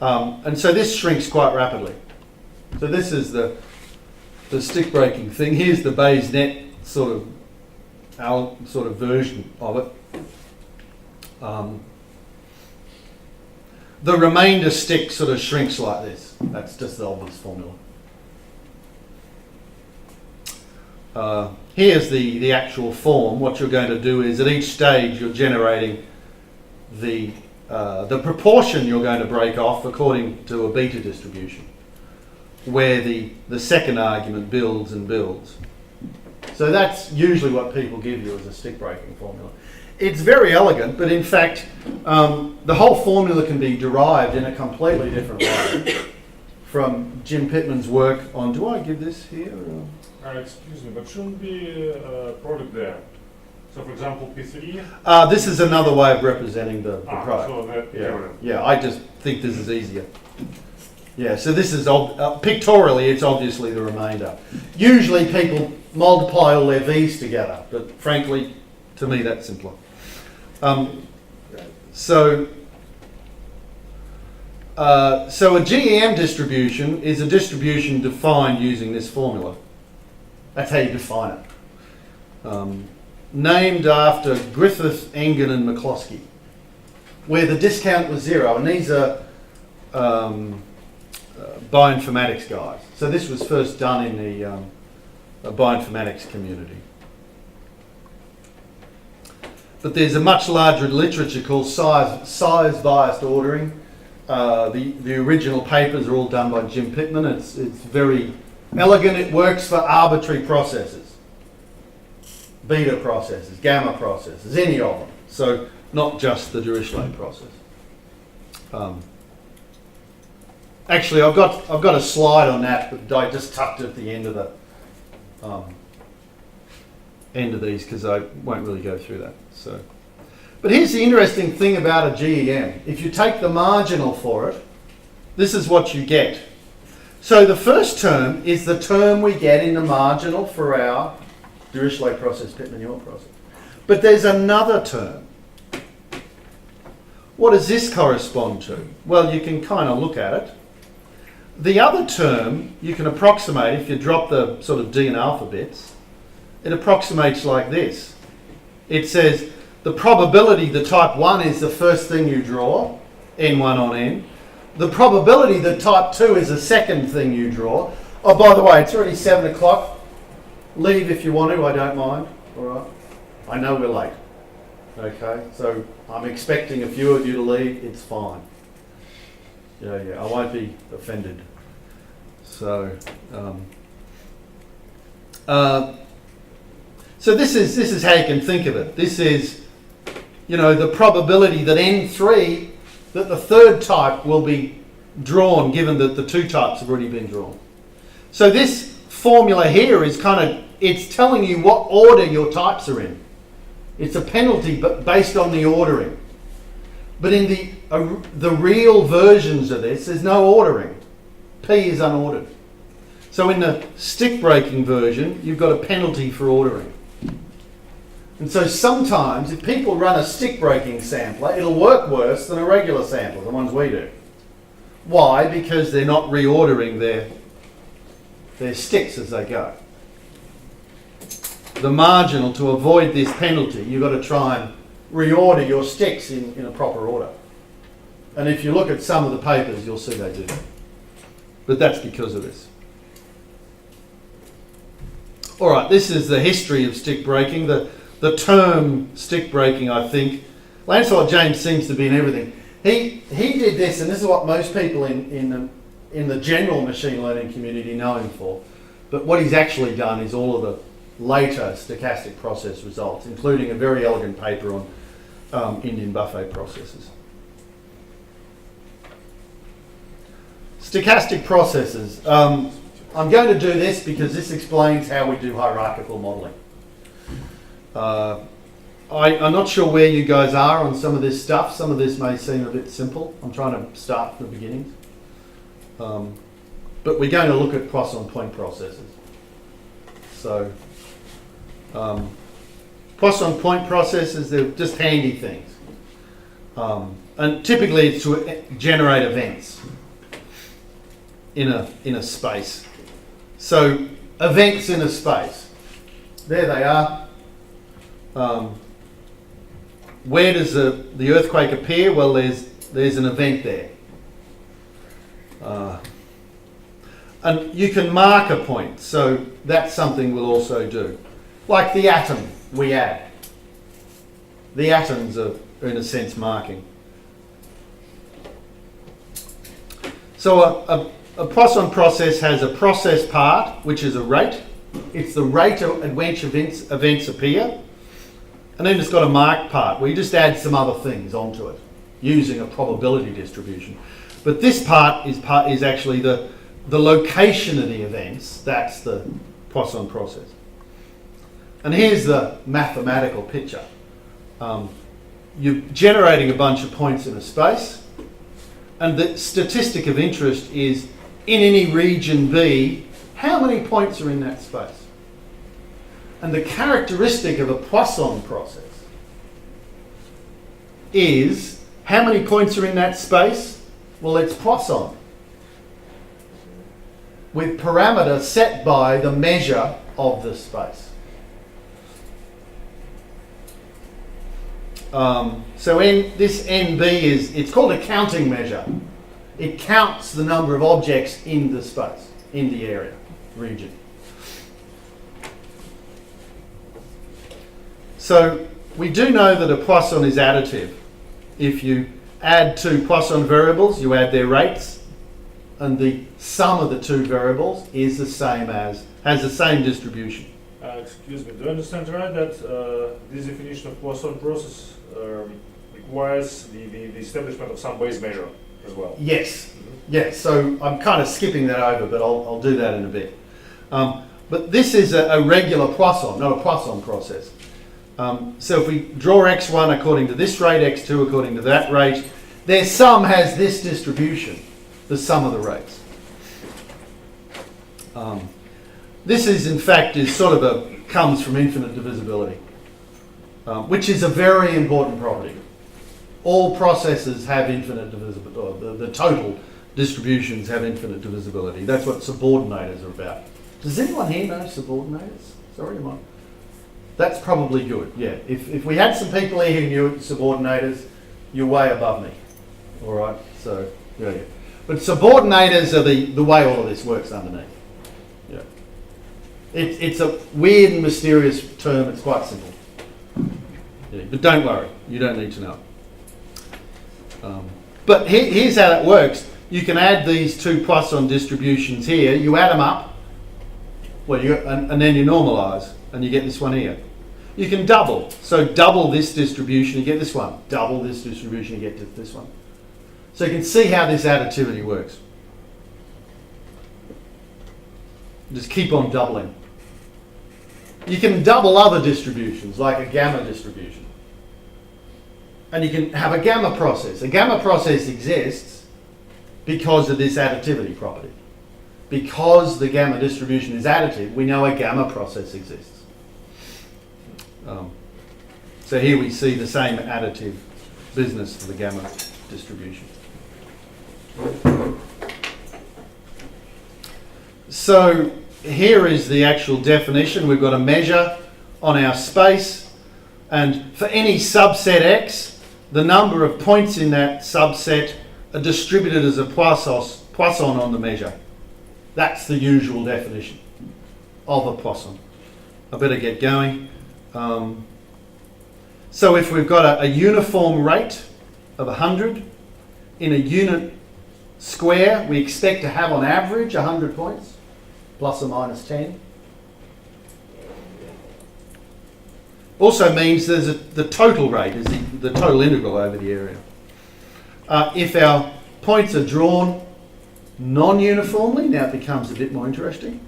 And so this shrinks quite rapidly. So this is the stick breaking thing. Here's the Bayes net sort of version of it. The remainder stick sort of shrinks like this. That's just the obvious formula. Here's the actual form. What you're going to do is at each stage you're generating the proportion you're going to break off according to a beta distribution, where the second argument builds and builds. So that's usually what people give you as a stick breaking formula. It's very elegant, but in fact the whole formula can be derived in a completely different way from Jim Pitman's work on, do I give this here? Excuse me, but shouldn't be a product there. So for example, P3? This is another way of representing the product. So that, Yeah, I just think this is easier. Yeah, so this is, pictorially, it's obviously the remainder. Usually people multiply all their V's together, but frankly, to me, that's simpler. So a GEM distribution is a distribution defined using this formula. That's how you define it. Named after Griffith, Engram and McCloskey, where the discount was 0, and these are bioinformatics guys. So this was first done in the bioinformatics community. But there's a much larger literature called size-biased ordering. The original papers are all done by Jim Pitman. It's very elegant. It works for arbitrary processes, beta processes, gamma processes, any of them. So not just the Dirichlet process. Actually, I've got a slide on that, but I just tucked it at the end of these because I won't really go through that. So, but here's the interesting thing about a GEM. If you take the marginal for it, this is what you get. So the first term is the term we get in the marginal for our Dirichlet process, Pitman-Yor process. But there's another term. What does this correspond to? Well, you can kind of look at it. The other term you can approximate if you drop the sort of D and alpha bits. It approximates like this. It says the probability that type 1 is the first thing you draw, n1 on n. The probability that type 2 is the second thing you draw. Oh, by the way, it's already 7 o'clock. Leave if you want to, I don't mind. All right. I know we're late. Okay, so I'm expecting a few of you to leave. It's fine. Yeah, I won't be offended. So, so this is how you can think of it. This is, the probability that N3, that the third type will be drawn, given that the two types have already been drawn. So this formula here is it's telling you what order your types are in. It's a penalty, but based on the ordering. But in the real versions of this, there's no ordering. P is unordered. So in the stick breaking version, you've got a penalty for ordering. And so sometimes if people run a stick breaking sampler, it'll work worse than a regular sampler, the ones we do. Why? Because they're not reordering their sticks as they go. The marginal, to avoid this penalty, you've got to try and reorder your sticks in a proper order. And if you look at some of the papers, you'll see they do that. But that's because of this. All right, this is the history of stick breaking. The term stick breaking, I think, Lancelot James seems to be in everything. He did this, and this is what most people in the general machine learning community know him for. But what he's actually done is all of later stochastic process results, including a very elegant paper on Indian buffet processes. Stochastic processes. I'm going to do this because this explains how we do hierarchical modelling. I'm not sure where you guys are on some of this stuff. Some of this may seem a bit simple. I'm trying to start from the beginning. But we're going to look at Poisson point processes. So, Poisson point processes, they're just handy things. And typically it's to generate events in a space. So, events in a space. There they are. Where does the earthquake appear? Well, there's an event there. And you can mark a point, so that's something we'll also do. Like the atom we add. The atoms are in a sense marking. So a Poisson process has a process part, which is a rate. It's the rate at which events appear. And then it's got a mark part where you just add some other things onto it using a probability distribution. But this part is actually the location of the events. That's the Poisson process. And here's the mathematical picture. You're generating a bunch of points in a space, and the statistic of interest is in any region B, how many points are in that space? And the characteristic of a Poisson process is how many points are in that space? Well, it's Poisson, with parameter set by the measure of the space. So this NB it's called a counting measure. It counts the number of objects in the space, in the area, region. So we do know that a Poisson is additive. If you add two Poisson variables, you add their rates, and the sum of the two variables is the same has the same distribution. Excuse me, do I understand right that this definition of Poisson process requires the establishment of some base measure as well? Yes, yes. So I'm kind of skipping that over, but I'll do that in a bit. But this is a regular Poisson, not a Poisson process. So if we draw x1 according to this rate, x2 according to that rate, their sum has this distribution, the sum of the rates. This is, in fact, comes from infinite divisibility, which is a very important property. All processes have infinite divisibility. The total distributions have infinite divisibility. That's what subordinators are about. Does anyone here know subordinators? Sorry, am I? That's probably good, yeah. If we had some people here who knew subordinators, you're way above me. All right, so, yeah. But subordinators are the way all of this works underneath. Yeah. It's a weird and mysterious term, it's quite simple. Yeah, but don't worry, you don't need to know. But here's how that works. You can add these two Poisson distributions here, you add them up, and then you normalise, and you get this one here. You can double. So double this distribution, you get this one. Double this distribution, you get this one. So you can see how this additivity works. Just keep on doubling. You can double other distributions, like a gamma distribution. And you can have a gamma process. A gamma process exists because of this additivity property. Because the gamma distribution is additive, we know a gamma process exists. So here we see the same additive business for the gamma distribution. So here is the actual definition. We've got a measure on our space, and for any subset X, the number of points in that subset are distributed as a Poisson on the measure. That's the usual definition of a Poisson. I better get going. So if we've got a uniform rate of 100 in a unit square, we expect to have on average 100 points, plus or minus 10. also means the total rate is the total integral over the area. If our points are drawn non-uniformly, now it becomes a bit more interesting,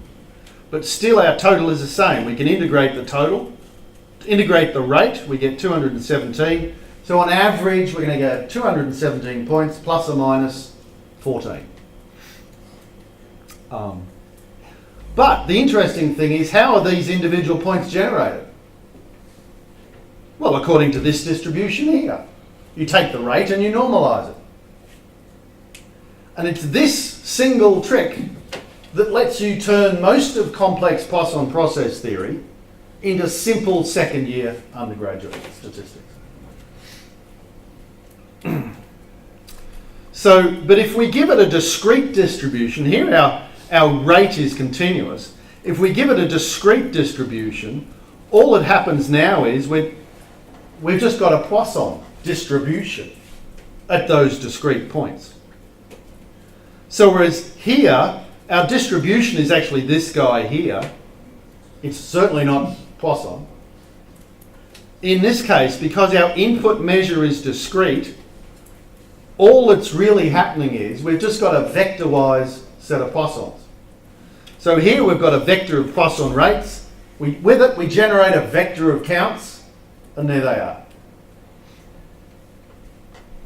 but still our total is the same. We can integrate the total, integrate the rate, we get 217. So on average, we're going to get 217 points plus or minus 14. But the interesting thing is, how are these individual points generated? Well, according to this distribution here. You take the rate and you normalise it. And it's this single trick that lets you turn most of complex Poisson process theory into simple second year undergraduate statistics. So, but if we give it a discrete distribution, here our rate is continuous. If we give it a discrete distribution, all that happens now is we've just got a Poisson distribution at those discrete points. So whereas here, our distribution is actually this guy here, it's certainly not Poisson. In this case, because our input measure is discrete, all that's really happening is we've just got a vector-wise set of Poissons. So here we've got a vector of Poisson rates. With it, we generate a vector of counts, and there they are.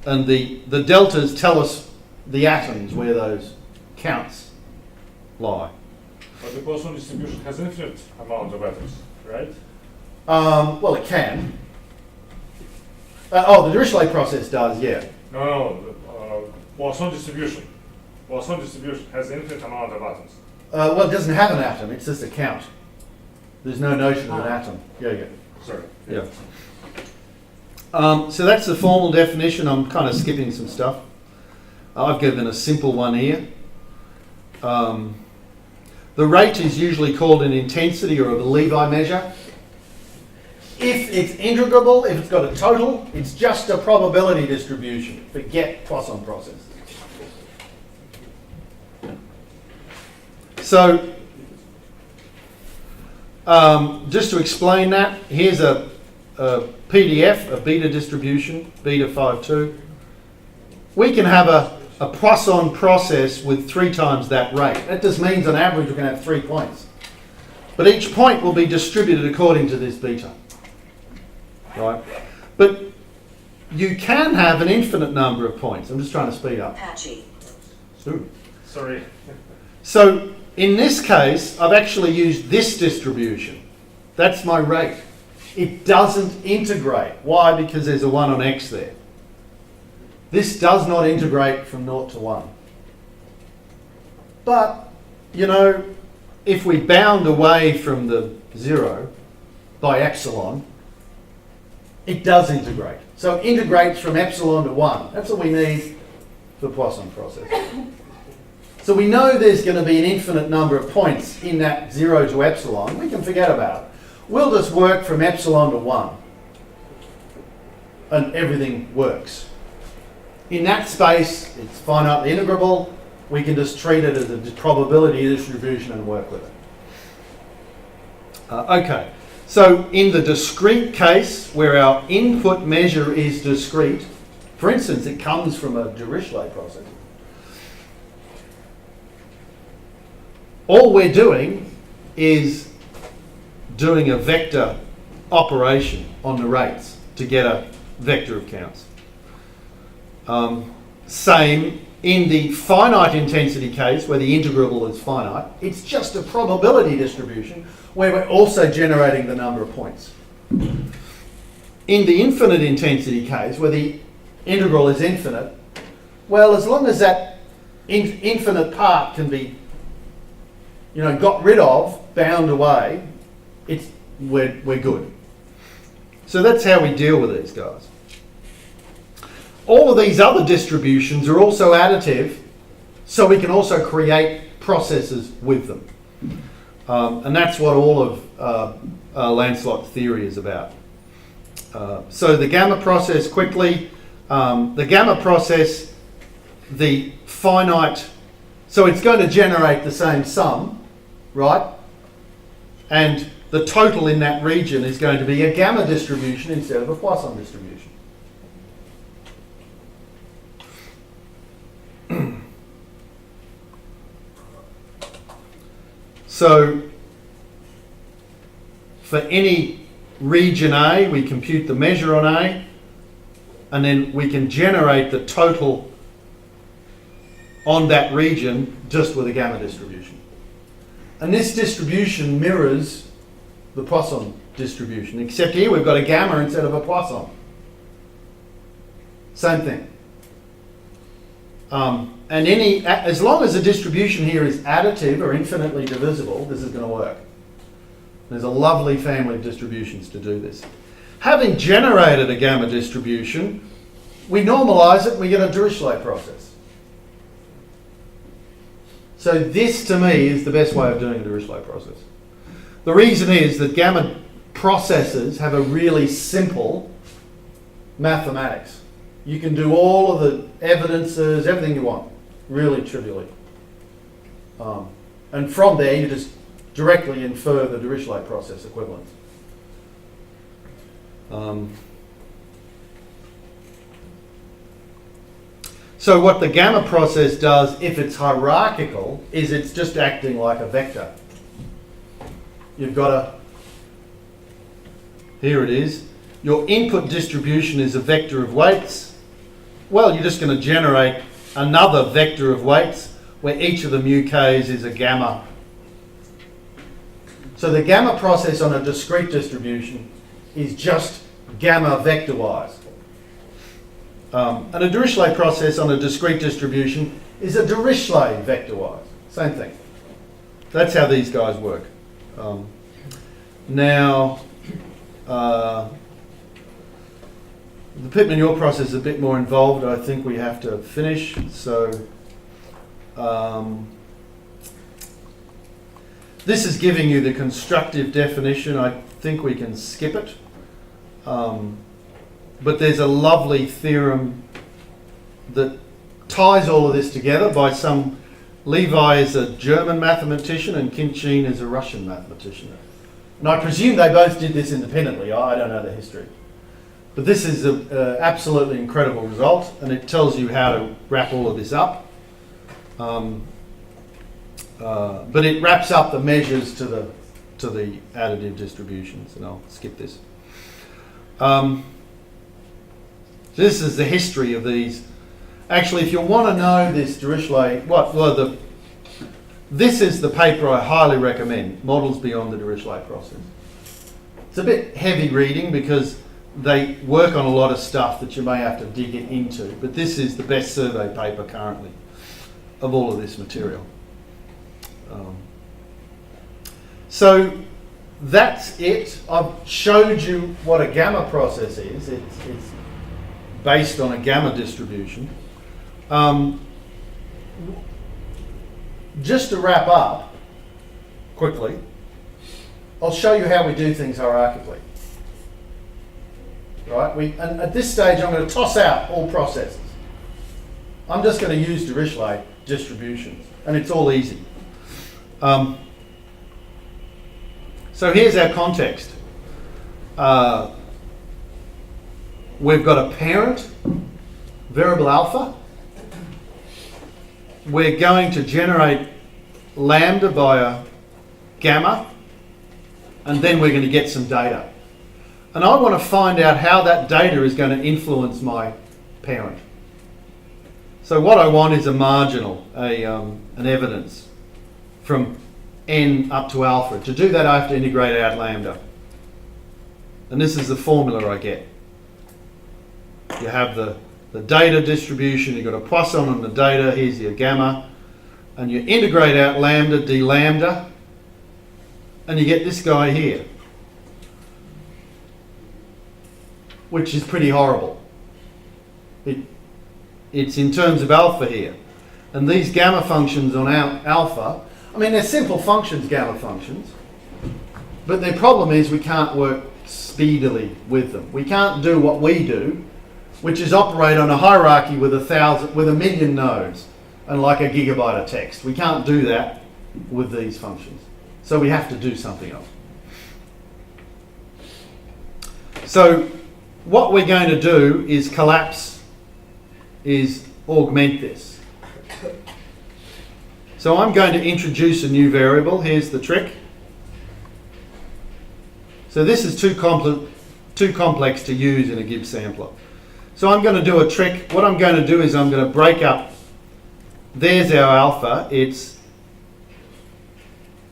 And the deltas tell us the atoms where those counts lie. But the Poisson distribution has infinite amount of atoms, right? Well, it can. The Dirichlet process does, yeah. No, Poisson distribution. Poisson distribution has infinite amount of atoms. Well, it doesn't have an atom, it's just a count. There's no notion of an atom. Yeah. Sorry. Yeah. So that's the formal definition. I'm kind of skipping some stuff. I've given a simple one here. The rate is usually called an intensity or a Levi measure. If it's integrable, if it's got a total, it's just a probability distribution. Forget Poisson process. So, just to explain that, here's a PDF, a beta distribution, beta 5.2. We can have a Poisson process with 3 times that rate. That just means on average we're going to have 3 points. But each point will be distributed according to this beta. Right? But you can have an infinite number of points. I'm just trying to speed up. Patchy. Sorry. So in this case, I've actually used this distribution. That's my rate. It doesn't integrate. Why? Because there's a 1 on x there. This does not integrate from 0 to 1. But, you know, if we bound away from the 0 by epsilon, it does integrate. So it integrates from epsilon to 1. That's what we need for the Poisson process. So we know there's going to be an infinite number of points in that 0 to epsilon. We can forget about it. We'll just work from epsilon to 1. And everything works. In that space, it's finitely integrable. We can just treat it as a probability distribution and work with it. Okay. So in the discrete case, where our input measure is discrete, for instance, it comes from a Dirichlet process. All we're doing is doing a vector operation on the rates to get a vector of counts. Same in the finite intensity case, where the integrable is finite, it's just a probability distribution where we're also generating the number of points. In the infinite intensity case, where the integral is infinite, well, as long as that infinite part can be, you know, got rid of, bound away, we're good. So that's how we deal with these guys. All of these other distributions are also additive, so we can also create processes with them. And that's what all of Lancelot theory is about. So the gamma process, quickly. The gamma process, the finite, so it's going to generate the same sum, right? And the total in that region is going to be a gamma distribution instead of a Poisson distribution. So for any region A, we compute the measure on A, and then we can generate the total on that region just with a gamma distribution. And this distribution mirrors the Poisson distribution, except here we've got a gamma instead of a Poisson. Same thing. And as long as the distribution here is additive or infinitely divisible, this is going to work. There's a lovely family of distributions to do this. Having generated a gamma distribution, we normalize it and we get a Dirichlet process. So this, to me, is the best way of doing a Dirichlet process. The reason is that gamma processes have a really simple mathematics. You can do all of the evidences, everything you want, really trivially. And from there, you just directly infer the Dirichlet process equivalence. So what the gamma process does, if it's hierarchical, is it's just acting like a vector. You've got here it is. Your input distribution is a vector of weights. Well, you're just going to generate another vector of weights where each of the mu k's is a gamma. So the gamma process on a discrete distribution is just gamma vector-wise. And a Dirichlet process on a discrete distribution is a Dirichlet vector-wise. Same thing. That's how these guys work. Now, the Pitman-Yor process is a bit more involved. I think we have to finish. So this is giving you the constructive definition. I think we can skip it. But there's a lovely theorem that ties all of this together by some... Levi is a German mathematician and Kinchin is a Russian mathematician. And I presume they both did this independently. I don't know the history. But this is an absolutely incredible result, and it tells you how to wrap all of this up. But it wraps up the measures to the additive distributions, and I'll skip this. This is the history of these. Actually, if you want to know this Dirichlet, this is the paper I highly recommend, Models Beyond the Dirichlet Process. It's a bit heavy reading because they work on a lot of stuff that you may have to dig into, but this is the best survey paper currently of all of this material. So that's it. I've showed you what a gamma process is. It's based on a gamma distribution. Just to wrap up quickly, I'll show you how we do things hierarchically. Right? And at this stage, I'm going to toss out all processes. I'm just going to use Dirichlet distributions, and it's all easy. So here's our context. We've got a parent, variable alpha. We're going to generate lambda by a gamma, and then we're going to get some data. And I want to find out how that data is going to influence my parent. So what I want is a marginal, an evidence from n up to alpha. To do that, I have to integrate out lambda. And this is the formula I get. You have the data distribution, you've got a Poisson on the data, here's your gamma, and you integrate out lambda, d lambda, and you get this guy here, which is pretty horrible. It's in terms of alpha here. And these gamma functions on alpha, I mean, they're simple functions, gamma functions, but their problem is we can't work speedily with them. We can't do what we do, which is operate on a hierarchy with a million nodes and like a gigabyte of text. We can't do that with these functions. So we have to do something else. So what we're going to do is augment this. So I'm going to introduce a new variable. Here's the trick. So this is too complex to use in a Gibbs sampler. So I'm going to do a trick. What I'm going to do is I'm going to break up. There's our alpha. It's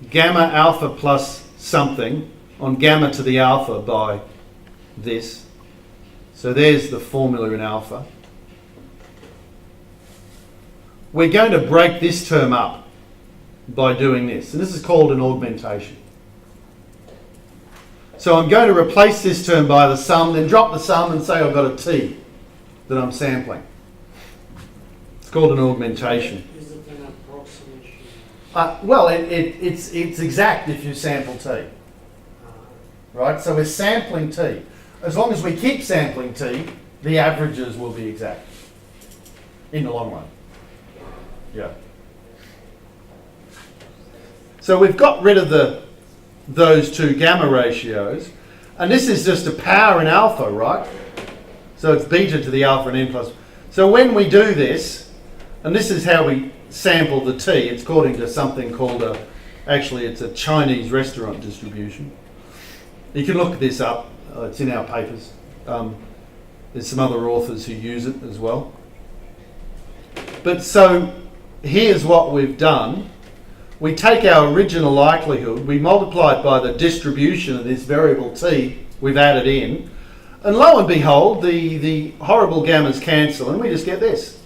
gamma alpha plus something on gamma to the alpha by this. So there's the formula in alpha. We're going to break this term up by doing this. And this is called an augmentation. So I'm going to replace this term by the sum, then drop the sum and say I've got a t that I'm sampling. It's called an augmentation. Is it an approximation? Well, it's exact if you sample t. Right? So we're sampling t. As long as we keep sampling t, the averages will be exact in the long run. Yeah. So we've got rid of those two gamma ratios, and this is just a power in alpha, right? So it's beta to the alpha and n plus. So when we do this, and this is how we sample the t, it's according to something called actually it's a Chinese restaurant distribution. You can look this up. It's in our papers. There's some other authors who use it as well. But so here's what we've done. We take our original likelihood, we multiply it by the distribution of this variable t we've added in, and lo and behold, the horrible gammas cancel, and we just get this,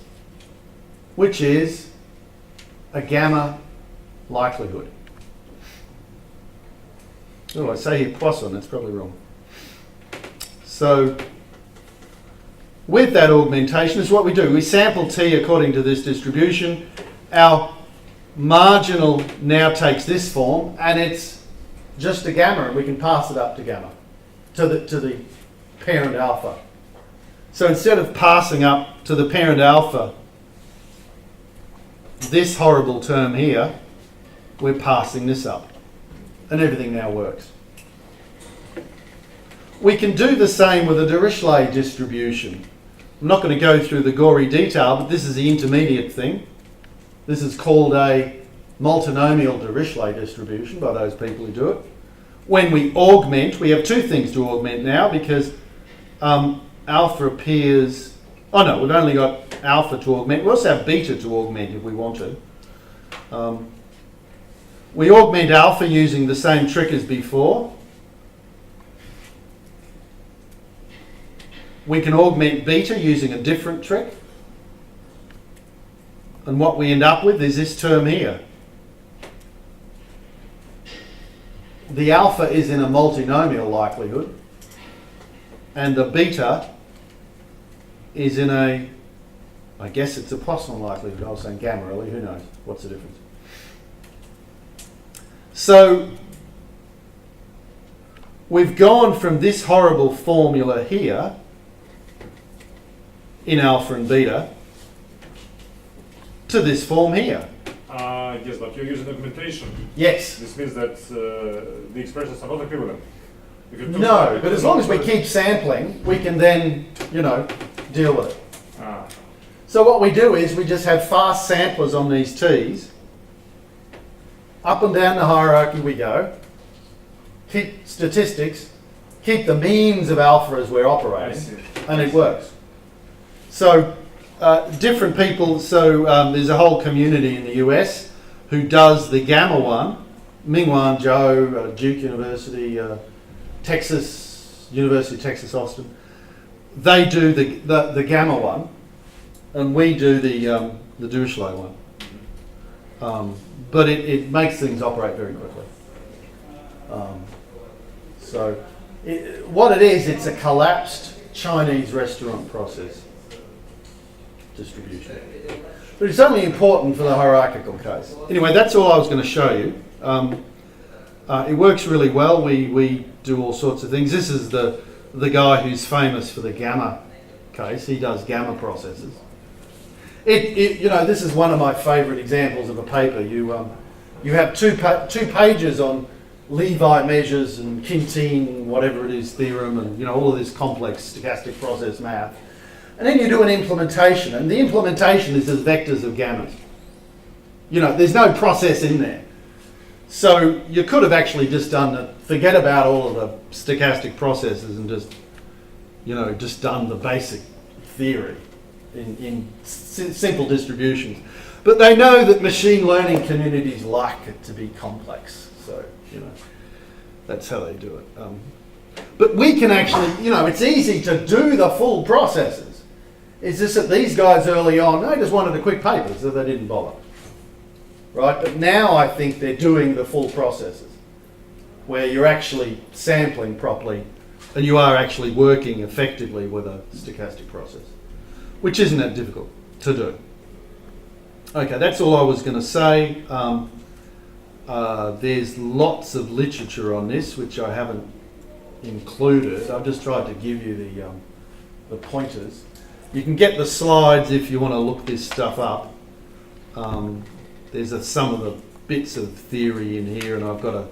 which is a gamma likelihood. Oh, I say here Poisson, that's probably wrong. So with that augmentation is what we do. We sample t according to this distribution. Our marginal now takes this form, and it's just a gamma, and we can pass it up to gamma, to the parent alpha. So instead of passing up to the parent alpha this horrible term here, we're passing this up, and everything now works. We can do the same with a Dirichlet distribution. I'm not going to go through the gory detail, but this is the intermediate thing. This is called a multinomial Dirichlet distribution by those people who do it. When we augment, we have two things to augment now because alpha appears... Oh no, we've only got alpha to augment. We also have beta to augment if we want to. We augment alpha using the same trick as before. We can augment beta using a different trick. And what we end up with is this term here. The alpha is in a multinomial likelihood, and the beta is in a, I guess it's a Poisson likelihood. I was saying gamma earlier, who knows? What's the difference? So we've gone from this horrible formula here in alpha and beta to this form here. Yes, but you're using augmentation. Yes. This means that the expressions are not equivalent. No, but as long as we keep sampling, we can then, deal with it. So what we do is we just have fast samplers on these T's. Up and down the hierarchy we go. Keep statistics. Keep the means of alpha as we're operating. And it works. So different people, there's a whole community in the US who does the gamma one. Ming-Wan Zhou, Duke University, University of Texas, Austin. They do the gamma one, and we do the Dirichlet one. But it makes things operate very quickly. What it is, it's a collapsed Chinese restaurant process distribution. But it's only important for the hierarchical case. Anyway, that's all I was going to show you. It works really well. We do all sorts of things. This is the guy who's famous for the gamma case. He does gamma processes. This is one of my favourite examples of a paper. You have two pages on Levi measures and Quintine, whatever it is, theorem, and all of this complex stochastic process math. And then you do an implementation, and the implementation is as vectors of gammas. There's no process in there. So you could have actually just forget about all of the stochastic processes and just done the basic theory in simple distributions. But they know that machine learning communities like it to be complex. So, that's how they do it. But we can actually, it's easy to do the full processes. It's just that these guys early on, they just wanted a quick paper, so they didn't bother. Right? But now I think they're doing the full processes, where you're actually sampling properly and you are actually working effectively with a stochastic process, which isn't that difficult to do. Okay, that's all I was going to say. There's lots of literature on this, which I haven't included. I've just tried to give you the pointers. You can get the slides if you want to look this stuff up. There's some of the bits of theory in here, and I've got a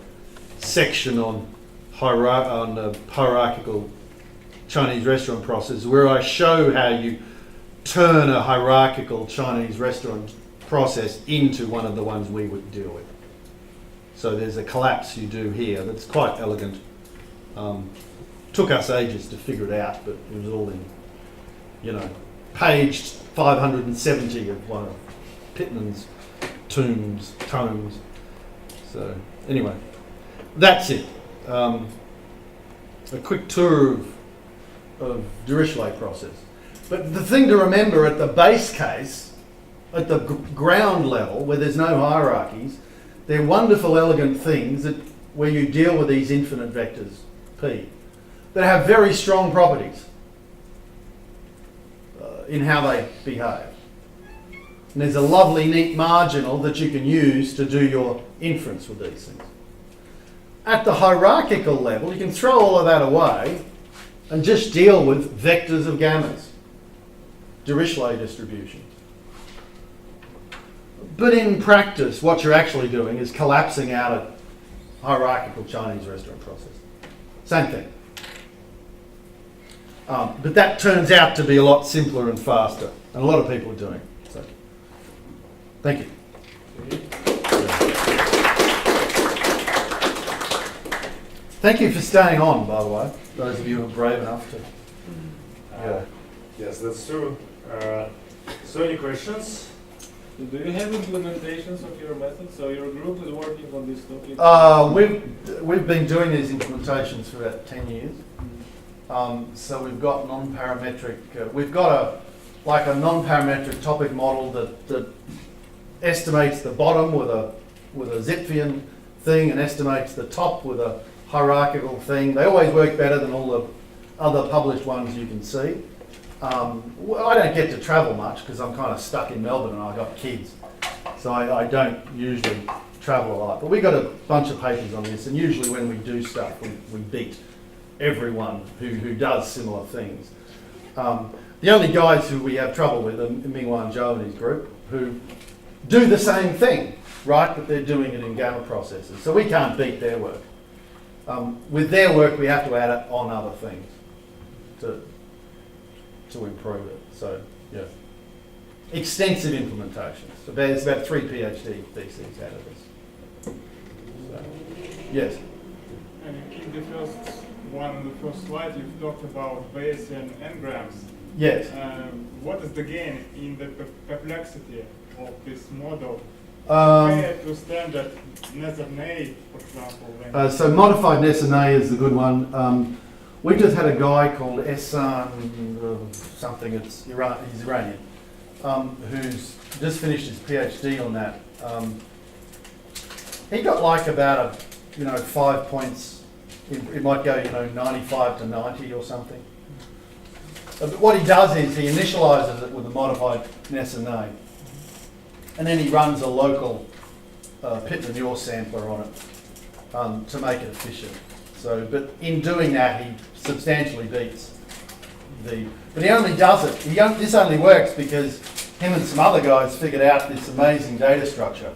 section on hierarchical Chinese restaurant process where I show how you turn a hierarchical Chinese restaurant process into one of the ones we would deal with. So there's a collapse you do here that's quite elegant. Took us ages to figure it out, but it was all in, page 570 of one of Pitman's tomes. So anyway, that's it. A quick tour of Dirichlet process. But the thing to remember at the base case, at the ground level where there's no hierarchies, they're wonderful, elegant things where you deal with these infinite vectors, P, that have very strong properties in how they behave. And there's a lovely, neat marginal that you can use to do your inference with these things. At the hierarchical level, you can throw all of that away and just deal with vectors of gammas, Dirichlet distributions. But in practice, what you're actually doing is collapsing out a hierarchical Chinese restaurant process. Same thing. But that turns out to be a lot simpler and faster, and a lot of people are doing it. So, thank you. Thank you for staying on, by the way, those of you who are brave enough to. Yes, that's true. So any questions? Do you have implementations of your method? So your group is working on this topic? We've been doing these implementations for about 10 years. So we've got non-parametric, we've got a non-parametric topic model that estimates the bottom with a Zipfian thing and estimates the top with a hierarchical thing. They always work better than all the other published ones you can see. Well, I don't get to travel much because I'm kind of stuck in Melbourne and I've got kids. So I don't usually travel a lot. But we got a bunch of papers on this, and usually when we do stuff, we beat everyone who does similar things. The only guys who we have trouble with are Ming-Wan Zhou and his group, who do the same thing, right? But they're doing it in gamma processes. So we can't beat their work. With their work, we have to add it on other things to improve it. So, yeah. Extensive implementations. So there's about 3 PhD theses out of this. So, yes? And in the first one, the first slide, you've talked about Bayesian engrams. Yes. What is the gain in the perplexity of this model compared to standard Nesser-Ney, for example? So modified Nesser-Ney is the good one. We just had a guy called Ehsan something, he's Iranian, who's just finished his PhD on that. He got like about 5 points. It might go 95 to 90 or something. But what he does is he initializes it with a modified Nesser-Ney, and then he runs a local Pitman-Yor sampler on it to make it efficient. So, but in doing that, he substantially beats but he only does it. This only works because him and some other guys figured out this amazing data structure,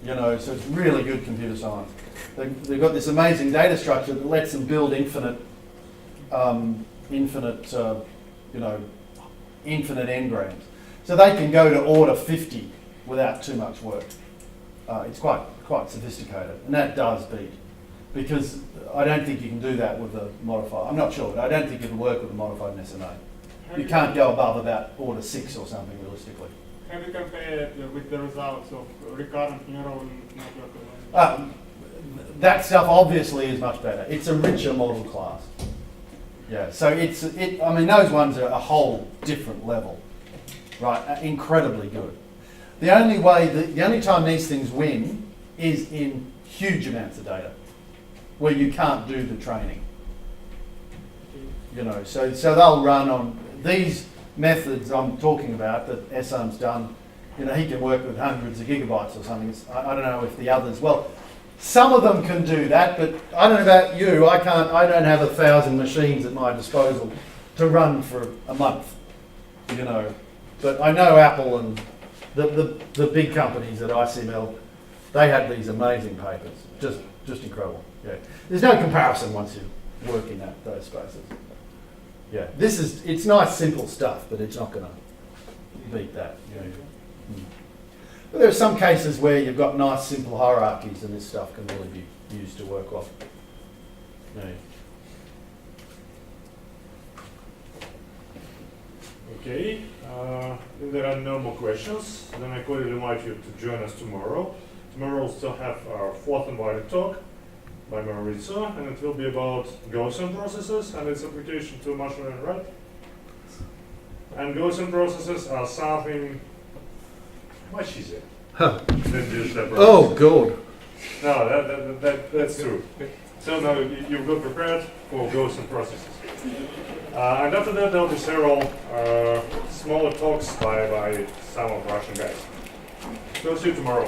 You know, so it's really good computer science. They've got this amazing data structure that lets them build infinite engrams. So they can go to order 50 without too much work. It's quite sophisticated, and that does beat. Because I don't think you can do that with a modified. I'm not sure, but I don't think it'll work with a modified SMA. You can't go above about order 6 or something realistically. Have you compared with the results of recurrent neural network? That stuff obviously is much better. It's a richer model class. Yeah, so I mean, those ones are a whole different level, right? Incredibly good. The only time these things win is in huge amounts of data, where you can't do the training. You know, so they'll run on these methods I'm talking about that Essam's done. You know, he can work with hundreds of gigabytes or something. I don't know if the others. Well, some of them can do that, but I don't know about you. I don't have 1,000 machines at my disposal to run for a month. You know, but I know Apple and the big companies at ICML, they have these amazing papers. Just incredible. Yeah, there's no comparison once you work in those spaces. Yeah, it's nice simple stuff, but it's not going to beat that. You know. But there are some cases where you've got nice simple hierarchies, and this stuff can really be used to work off. Yeah. Okay, if there are no more questions, then I cordially invite you to join us tomorrow. Tomorrow we'll still have our 4th invited talk by Maurizio, and it will be about Gaussian processes and its application to machine learning, right? And Gaussian processes are something much easier than Dirichlet processes. Oh, God. No, that's true. So now you've got prepared for Gaussian processes. And after that, there'll be several smaller talks by some of Russian guys. So see you tomorrow.